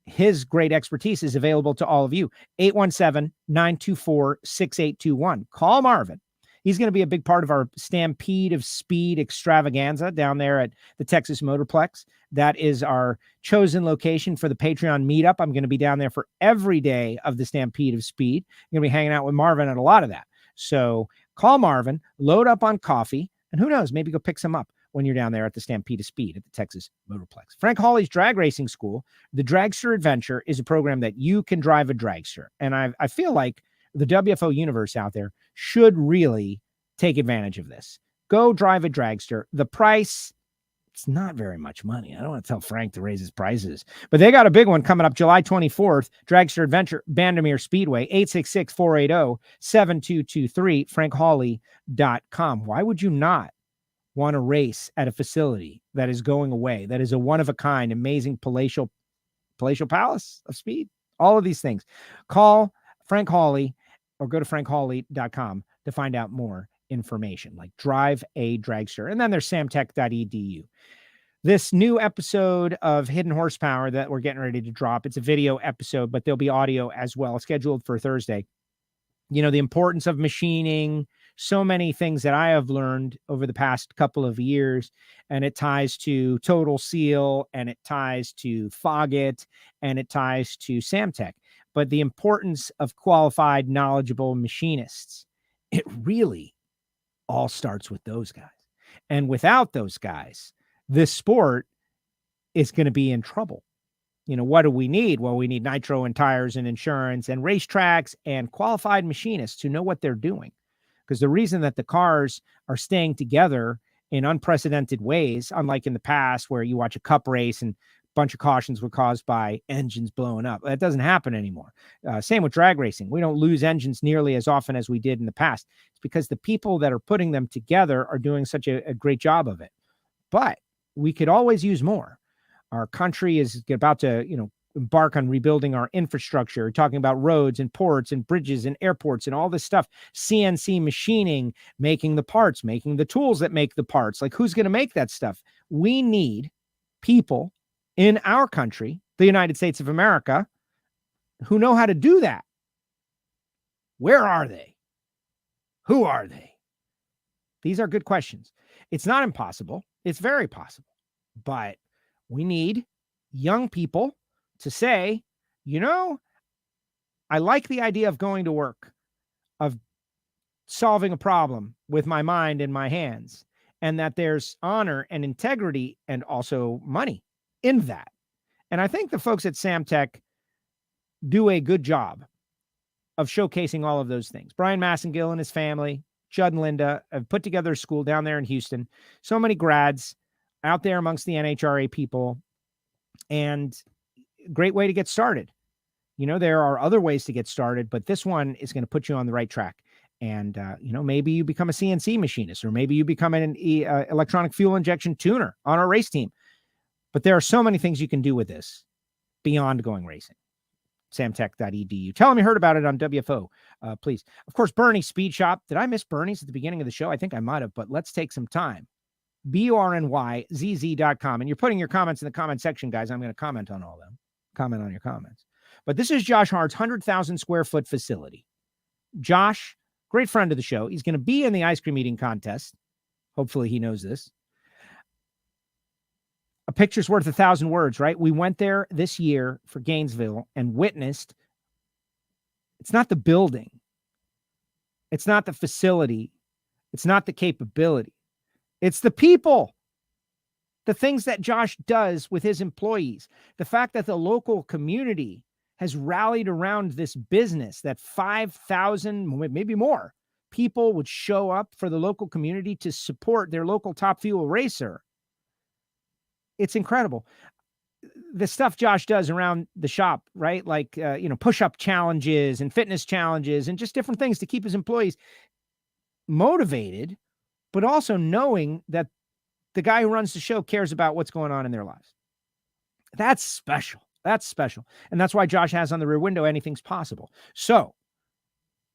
his great expertise is available to all of you. 817-924-6821. Call Marvin. He's going to be a big part of our Stampede of Speed extravaganza down there at the Texas Motorplex. That is our chosen location for the Patreon meetup. I'm going to be down there for every day of the Stampede of Speed. I'm going to be hanging out with Marvin at a lot of that. So call Marvin, load up on coffee, and who knows, maybe go pick some up when you're down there at the Stampede of Speed at the Texas Motorplex. Frank Hawley's Drag Racing School, the Dragster Adventure, is a program that you can drive a dragster. And I feel like the WFO universe out there should really take advantage of this. Go drive a dragster. The price, it's not very much money. I don't want to tell Frank to raise his prices, but they got a big one coming up July 24th, Dragster Adventure, Bandamere Speedway, 866-480-7223, frankhawley.com. Why would you not want to race at a facility that is going away, that is a one-of-a-kind, amazing palatial palace of speed? All of these things. Call Frank Hawley or go to frankhawley.com to find out more information, like drive a dragster. And then there's samtech.edu. This new episode of Hidden Horsepower that we're getting ready to drop, it's a video episode, but there'll be audio as well, scheduled for Thursday. You know, the importance of machining, so many things that I have learned over the past couple of years, and it ties to Total Seal, and it ties to Foggit, and it ties to Samtech. But the importance of qualified, knowledgeable machinists, it really all starts with those guys. And without those guys, this sport is going to be in trouble. You know, what do we need? Well, we need nitro and tires and insurance and racetracks and qualified machinists who know what they're doing. Because the reason that the cars are staying together in unprecedented ways, unlike in the past where you watch a cup race and bunch of cautions were caused by engines blowing up. That doesn't happen anymore. Same with drag racing. We don't lose engines nearly as often as we did in the past. It's because the people that are putting them together are doing such a great job of it. But we could always use more. Our country is about to, embark on rebuilding our infrastructure, talking about roads and ports and bridges and airports and all this stuff, CNC machining, making the parts, making the tools that make the parts. Like, who's going to make that stuff? We need people in our country, the United States of America, who know how to do that. Where are they? Who are they? These are good questions. It's not impossible. It's very possible. But we need young people to say, I like the idea of going to work, of solving a problem with my mind and my hands, and that there's honor and integrity and also money in that. And I think the folks at Samtech do a good job of showcasing all of those things. Brian Massengill and his family, Judd and Linda, have put together a school down there in Houston. So many grads out there amongst the NHRA people, and great way to get started. There are other ways to get started, but this one is going to put you on the right track. And, maybe you become a CNC machinist, or maybe you become an electronic fuel injection tuner on our race team. But there are so many things you can do with this beyond going racing. Samtech.edu. Tell them you heard about it on WFO, please. Of course, Bernie's Speed Shop. Did I miss Bernie's at the beginning of the show? I think I might have, but let's take some time. BURNYZZ.com. And you're putting your comments in the comment section, guys. I'm going to comment on all of them. Comment on your comments. But this is Josh Hart's 100,000 square foot facility. Josh, great friend of the show. He's going to be in the ice cream eating contest. Hopefully he knows this. A picture's worth 1,000 words, right? We went there this year for Gainesville and witnessed. It's not the building. It's not the facility. It's not the capability. It's the people. The things that Josh does with his employees. The fact that the local community has rallied around this business, that 5,000, maybe more, people would show up for the local community to support their local top fuel racer. It's incredible. The stuff Josh does around the shop, right? Like, push-up challenges and fitness challenges and just different things to keep his employees motivated, but also knowing that the guy who runs the show cares about what's going on in their lives. That's special. That's special. And that's why Josh has on the rear window, anything's possible. So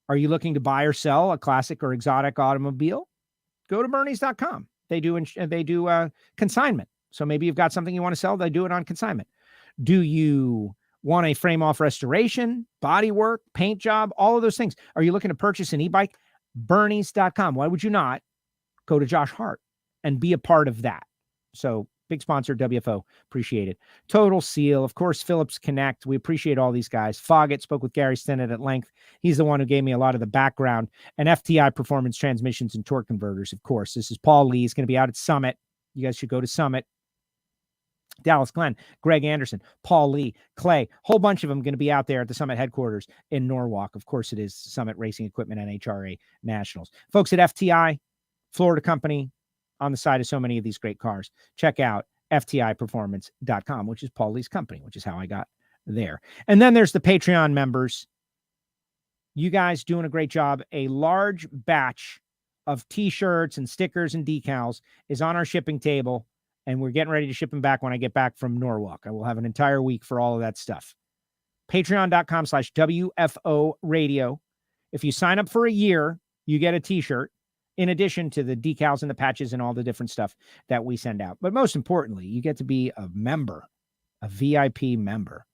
are you looking to buy or sell a classic or exotic automobile? Go to Bernies.com. They do consignment. So maybe you've got something you want to sell. They do it on consignment. Do you want a frame off restoration, body work, paint job, all of those things? Are you looking to purchase an e-bike? Bernies.com. Why would you not go to Josh Hart and be a part of that? So big sponsor, WFO. Appreciate it. Total Seal. Of course, Phillips Connect. We appreciate all these guys. Foggett, spoke with Gary Stennett at length. He's the one who gave me a lot of the background. And FTI Performance Transmissions and Torque Converters, of course. This is Paul Lee. He's going to be out at Summit. You guys should go to Summit. Dallas Glenn, Greg Anderson, Paul Lee, Clay, whole bunch of them going to be out there at the Summit headquarters in Norwalk. Of course, it is Summit Racing Equipment NHRA Nationals. Folks at FTI, Florida company, on the side of so many of these great cars. Check out FTIperformance.com, which is Paul Lee's company, which is how I got there. And then there's the Patreon members. You guys doing a great job. A large batch of T-shirts and stickers and decals is on our shipping table. And we're getting ready to ship them back when I get back from Norwalk. I will have an entire week for all of that stuff. Patreon.com/WFO Radio. If you sign up for a year, you get a T-shirt in addition to the decals and the patches and all the different stuff that we send out. But most importantly, you get to be a member, a VIP member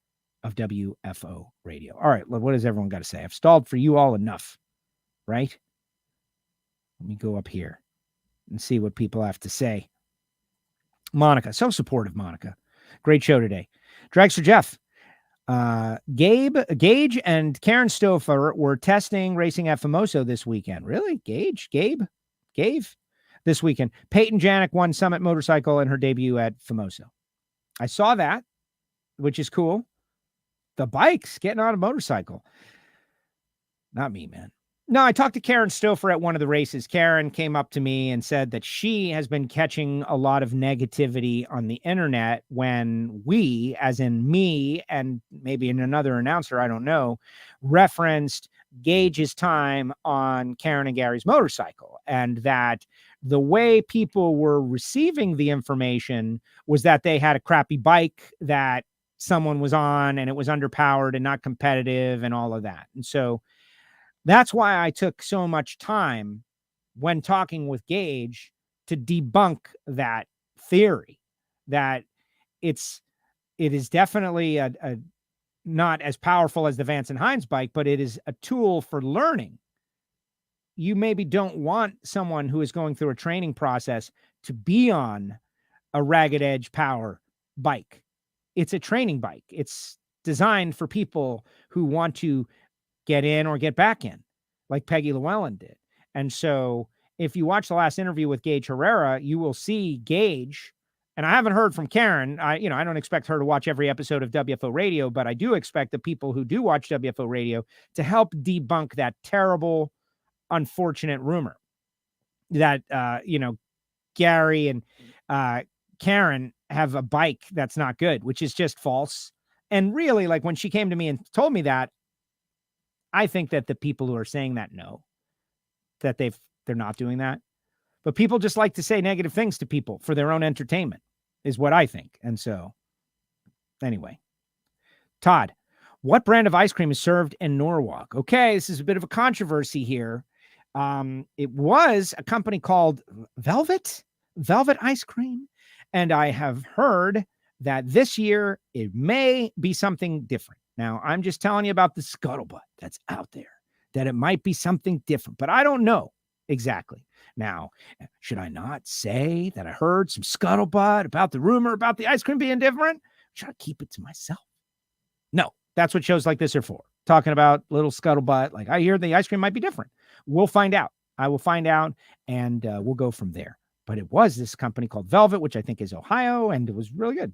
of WFO Radio. All right, what does everyone got to say? I've stalled for you all enough, right? Let me go up here and see what people have to say. Monica, so supportive, Monica. Great show today. Dragster Jeff, Gage and Karen Stouffer were testing racing at Famoso this weekend. Really? Gabe this weekend. Peyton Janik won Summit Motorcycle in her debut at Famoso. I saw that, which is cool. The bikes, getting on a motorcycle. Not me, man. No, I talked to Karen Stouffer at one of the races. Karen came up to me and said that she has been catching a lot of negativity on the internet when we, as in me and maybe another announcer, I don't know, referenced Gage's time on Karen and Gary's motorcycle, and that the way people were receiving the information was that they had a crappy bike that someone was on and it was underpowered and not competitive and all of that. And so that's why I took so much time when talking with Gage to debunk that theory, that it is definitely a not as powerful as the Vance and Hines bike, but it is a tool for learning. You maybe don't want someone who is going through a training process to be on a Ragged Edge Power bike. It's a training bike. It's designed for people who want to get in or get back in, like Peggy Llewellyn did. And so if you watch the last interview with Gage Herrera, you will see Gage, and I haven't heard from Karen. I don't expect her to watch every episode of WFO Radio, but I do expect the people who do watch WFO Radio to help debunk that terrible, unfortunate rumor that, Gary and Karen have a bike that's not good, which is just false. And really, like, when she came to me and told me that, I think that the people who are saying that know that they're not doing that. But people just like to say negative things to people for their own entertainment, is what I think. And so, anyway, Todd, what brand of ice cream is served in Norwalk? Okay, this is a bit of a controversy here. It was a company called Velvet Ice Cream. And I have heard that this year it may be something different. Now, I'm just telling you about the scuttlebutt that's out there, that it might be something different, but I don't know exactly. Now, should I not say that I heard some scuttlebutt about the rumor about the ice cream being different? Should I keep it to myself? No, that's what shows like this are for. Talking about little scuttlebutt. Like, I hear the ice cream might be different. We'll find out. I will find out, and we'll go from there. But it was this company called Velvet, which I think is Ohio, and it was really good.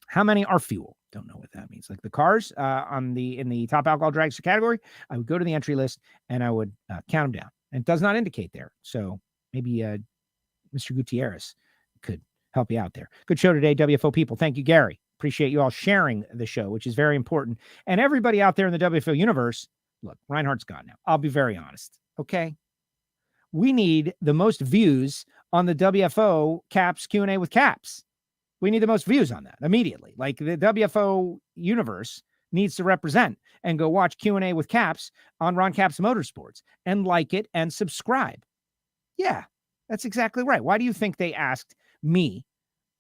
How many are fuel? Don't know what that means. Like the cars in the top alcohol dragster category, I would go to the entry list and I would count them down. And it does not indicate there. So maybe Mr. Gutierrez could help you out there. Good show today, WFO people. Thank you, Gary. Appreciate you all sharing the show, which is very important. And everybody out there in the WFO universe, look, Reinhardt's gone now. I'll be very honest. Okay. We need the most views on the WFO Caps Q&A with Caps. We need the most views on that immediately. Like, the WFO universe needs to represent and go watch Q&A with Caps on Ron Capps Motorsports and like it and subscribe. Yeah, that's exactly right. Why do you think they asked me,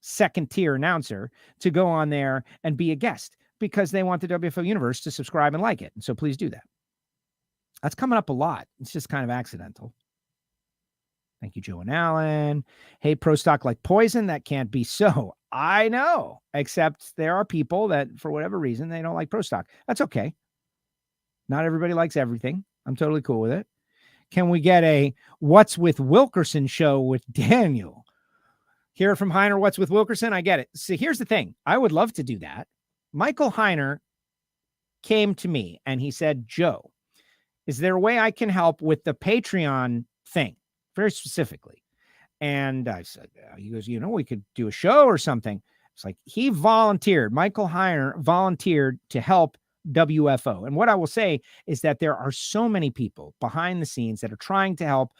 second tier announcer, to go on there and be a guest? Because they want the WFO universe to subscribe and like it. And so please do that. That's coming up a lot. It's just kind of accidental. Thank you, Joe and Allen. Hey, pro stock like poison. That can't be so. I know, except there are people that, for whatever reason, they don't like pro stock. That's okay. Not everybody likes everything. I'm totally cool with it. Can we get a What's with Wilkerson show with Daniel? Hear from Heiner, What's with Wilkerson? I get it. See, here's the thing. I would love to do that. Michael Heiner came to me and he said, Joe, is there a way I can help with the Patreon thing? Very specifically. And I said, he goes, we could do a show or something. It's like, he volunteered. Michael Heiner volunteered to help WFO. And what I will say is that there are so many people behind the scenes that are trying to help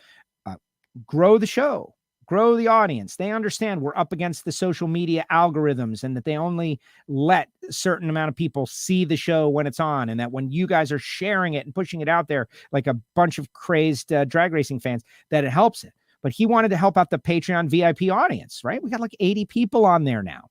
grow the show, grow the audience. They understand we're up against the social media algorithms and that they only let a certain amount of people see the show when it's on. And that when you guys are sharing it and pushing it out there like a bunch of crazed drag racing fans, that it helps it. But he wanted to help out the Patreon VIP audience, right? We got like 80 people on there now.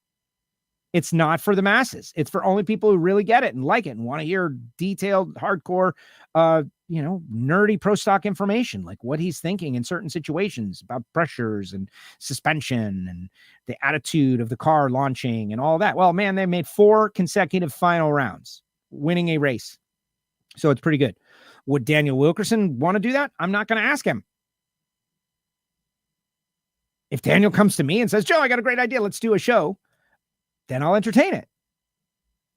It's not for the masses. It's for only people who really get it and like it and want to hear detailed, hardcore, nerdy pro stock information, like what he's thinking in certain situations about pressures and suspension and the attitude of the car launching and all that. Well, man, they made 4 consecutive final rounds, winning a race. So it's pretty good. Would Daniel Wilkerson want to do that? I'm not going to ask him. If Daniel comes to me and says, Joe, I got a great idea, let's do a show, then I'll entertain it.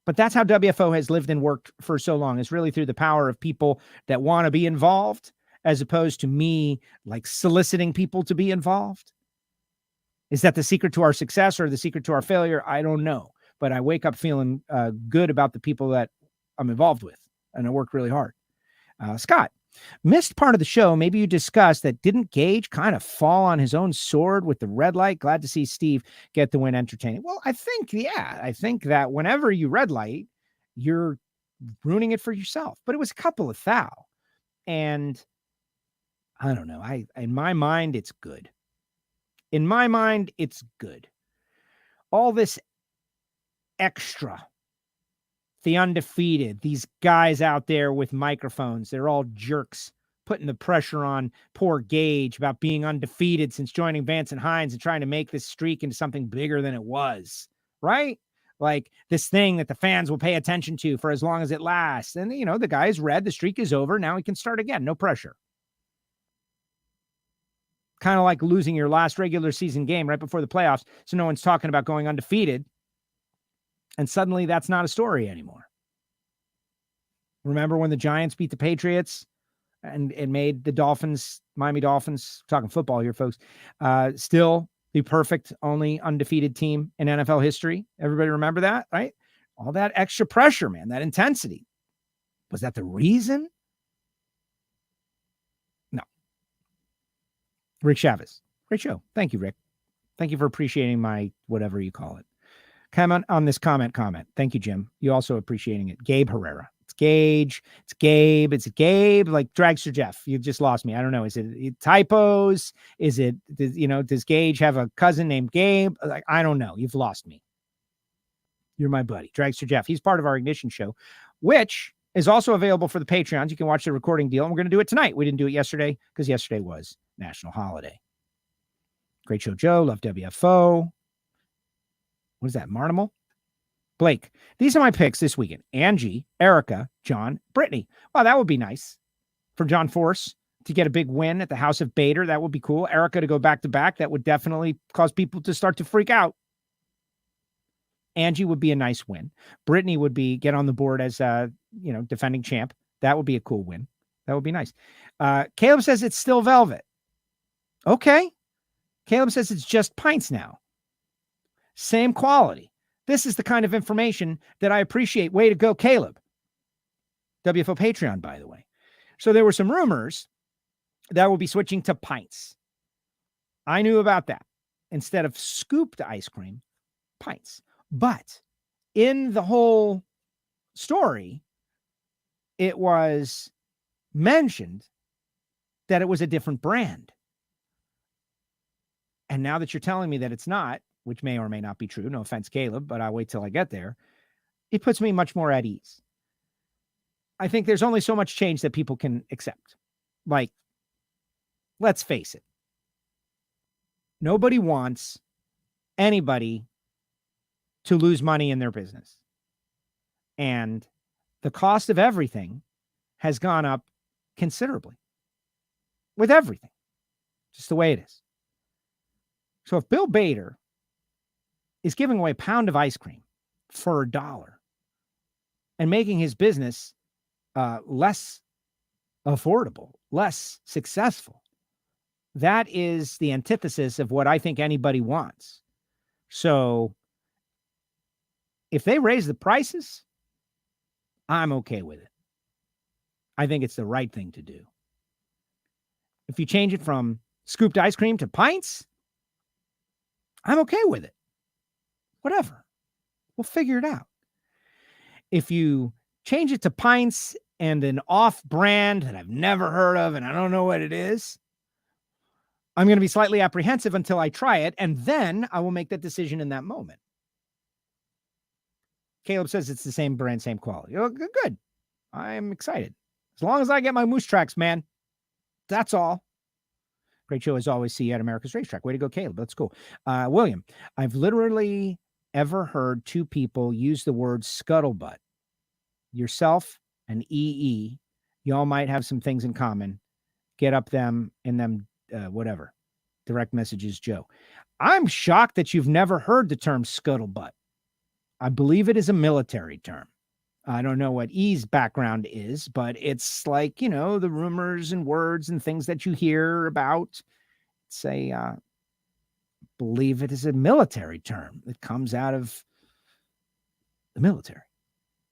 But that's how WFO has lived and worked for so long, is really through the power of people that want to be involved, as opposed to me like soliciting people to be involved. Is that the secret to our success or the secret to our failure? I don't know. But I wake up feeling good about the people that I'm involved with, and I work really hard. Scott, Missed part of the show. Maybe you discussed that. Didn't Gage kind of fall on his own sword with the red light? Glad to see Steve get the win entertaining. Well, I think that whenever you red light, you're ruining it for yourself. But it was a couple of thou. And I don't know. In my mind, it's good. In my mind, it's good. All this extra, the undefeated, these guys out there with microphones, they're all jerks, putting the pressure on poor Gage about being undefeated since joining Vance and Hines and trying to make this streak into something bigger than it was, right? Like this thing that the fans will pay attention to for as long as it lasts. And, the guy's red, the streak is over. Now he can start again. No pressure. Kind of like losing your last regular season game right before the playoffs. So no one's talking about going undefeated. And suddenly that's not a story anymore. Remember when the Giants beat the Patriots and made the Miami Dolphins, talking football here, folks, still the perfect only undefeated team in NFL history? Everybody remember that, right? All that extra pressure, man, that intensity. Was that the reason? No. Rick Chavez. Great show. Thank you, Rick. Thank you for appreciating my whatever you call it. Comment on this comment. Thank you, Jim. You also appreciating it. Gabe Herrera. It's Gage. It's Gabe. It's Gabe. Like Dragster Jeff. You just lost me. I don't know. Is it typos? Is it, does Gage have a cousin named Gabe? Like, I don't know. You've lost me. You're my buddy. Dragster Jeff. He's part of our Ignition show, which is also available for the Patreons. You can watch the recording deal. And we're going to do it tonight. We didn't do it yesterday because yesterday was National Holiday. Great show, Joe. Love WFO. What is that? Marnimal? Blake. These are my picks this weekend. Angie, Erica, John, Brittany. Wow, that would be nice for John Force to get a big win at the House of Bader. That would be cool. Erica to go back to back. That would definitely cause people to start to freak out. Angie would be a nice win. Brittany would get on the board as defending champ. That would be a cool win. That would be nice. Caleb says it's still Velvet. Okay. Caleb says it's just pints now. Same quality. This is the kind of information that I appreciate. Way to go, Caleb. WFO Patreon, by the way. So there were some rumors that will be switching to pints. I knew about that. Instead of scooped ice cream, pints. But in the whole story, it was mentioned that it was a different brand. And now that you're telling me that it's not, which may or may not be true, no offense, Caleb, but I'll wait till I get there, it puts me much more at ease. I think there's only so much change that people can accept. Like, let's face it. Nobody wants anybody to lose money in their business. And the cost of everything has gone up considerably. With everything. Just the way it is. So if Bill Bader is giving away a pound of ice cream for $1 and making his business less affordable, less successful, that is the antithesis of what I think anybody wants. So if they raise the prices, I'm okay with it. I think it's the right thing to do. If you change it from scooped ice cream to pints, I'm okay with it. Whatever. We'll figure it out. If you change it to pints and an off-brand that I've never heard of and I don't know what it is, I'm going to be slightly apprehensive until I try it, and then I will make that decision in that moment. Caleb says it's the same brand, same quality. Oh, good. I'm excited. As long as I get my moose tracks, man. That's all. Great show as always. See you at America's Racetrack. Way to go, Caleb. That's cool. William, I've literally ever heard two people use the word scuttlebutt. Yourself and EE. Y'all might have some things in common. Get up them in them, whatever. Direct messages, Joe. I'm shocked that you've never heard the term scuttlebutt. I believe it is a military term. I don't know what E's background is, but it's like, the rumors and words and things that you hear about. Say, believe it is a military term that comes out of the military.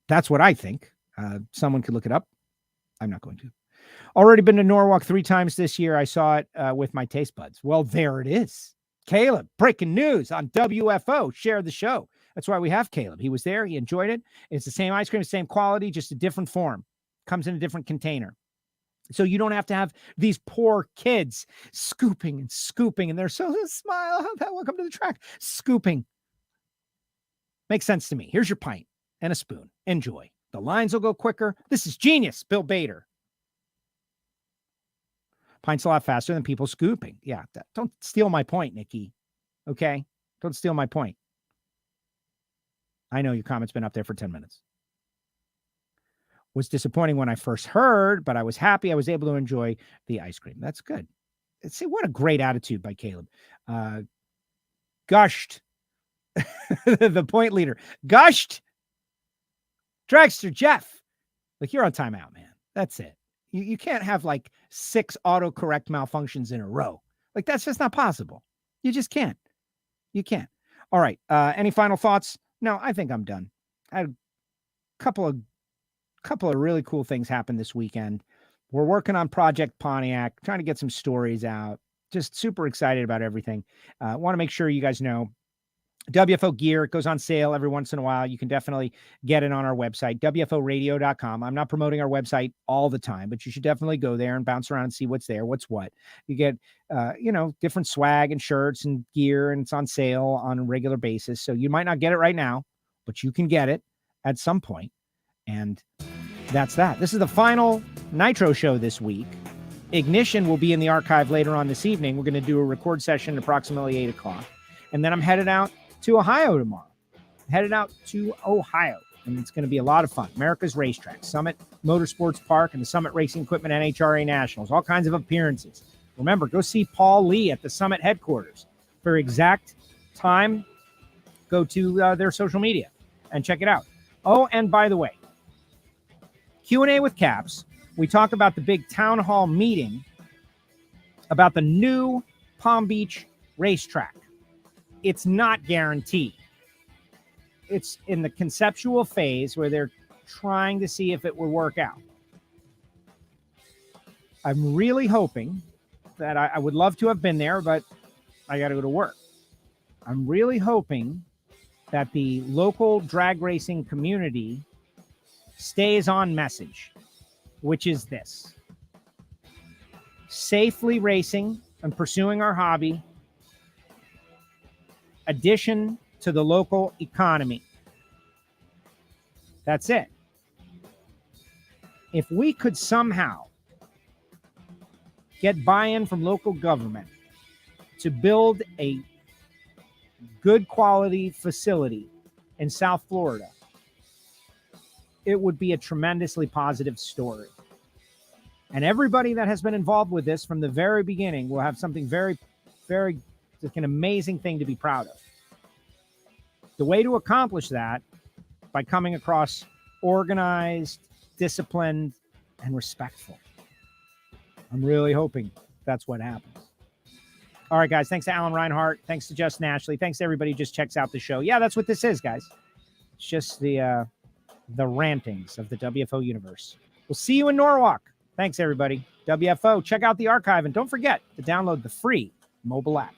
That's what I think. Someone could look it up. I'm not going to. Already been to Norwalk 3 times this year. I saw it with my taste buds. Well, there it is. Caleb, breaking news on WFO. Share the show. That's why we have Caleb. He was there. He enjoyed it. It's the same ice cream, same quality, just a different form. Comes in a different container. So you don't have to have these poor kids scooping, and they're so smile. Welcome to the track. Scooping. Makes sense to me. Here's your pint and a spoon. Enjoy. The lines will go quicker. This is genius, Bill Bader. Pint's a lot faster than people scooping. Yeah, don't steal my point, Nikki. Okay? Don't steal my point. I know your comment's been up there for 10 minutes. Was disappointing when I first heard, but I was happy I was able to enjoy the ice cream. That's good. See, what a great attitude by Caleb. Gushed. The point leader. Gushed. Dragster Jeff. Like, you're on timeout, man. That's it. You can't have like 6 autocorrect malfunctions in a row. Like, that's just not possible. You just can't. You can't. All right. Any final thoughts? No, I think I'm done. I had a couple of really cool things happen this weekend. We're working on Project Pontiac, trying to get some stories out. Just super excited about everything. Want to make sure you guys know WFO gear, it goes on sale every once in a while. You can definitely get it on our website, WFOradio.com. I'm not promoting our website all the time, but you should definitely go there and bounce around and see what's there, what's what. You get, different swag and shirts and gear, and it's on sale on a regular basis. So you might not get it right now, but you can get it at some point. And that's that. This is the final Nitro show this week. Ignition will be in the archive later on this evening. We're going to do a record session at approximately 8 o'clock. And then I'm headed out to Ohio tomorrow. And it's going to be a lot of fun. America's Racetrack, Summit Motorsports Park, and the Summit Racing Equipment NHRA Nationals. All kinds of appearances. Remember, go see Paul Lee at the Summit headquarters. For exact time, go to their social media and check it out. Oh, and by the way, Q&A with Caps. We talk about the big town hall meeting about the new Palm Beach racetrack. It's not guaranteed. It's in the conceptual phase where they're trying to see if it will work out. I'm really hoping that I would love to have been there, but I got to go to work. I'm really hoping that the local drag racing community stays on message, which is this: safely racing and pursuing our hobby, addition to the local economy. That's it. If we could somehow get buy-in from local government to build a good quality facility in South Florida, it would be a tremendously positive story. And everybody that has been involved with this from the very beginning will have something very, very, like an amazing thing to be proud of. The way to accomplish that, by coming across organized, disciplined, and respectful. I'm really hoping that's what happens. All right, guys. Thanks to Alan Reinhart. Thanks to Justin Ashley. Thanks to everybody who just checks out the show. Yeah, that's what this is, guys. It's just the rantings of the WFO universe. We'll see you in Norwalk. Thanks, everybody. WFO, check out the archive. And don't forget to download the free mobile app.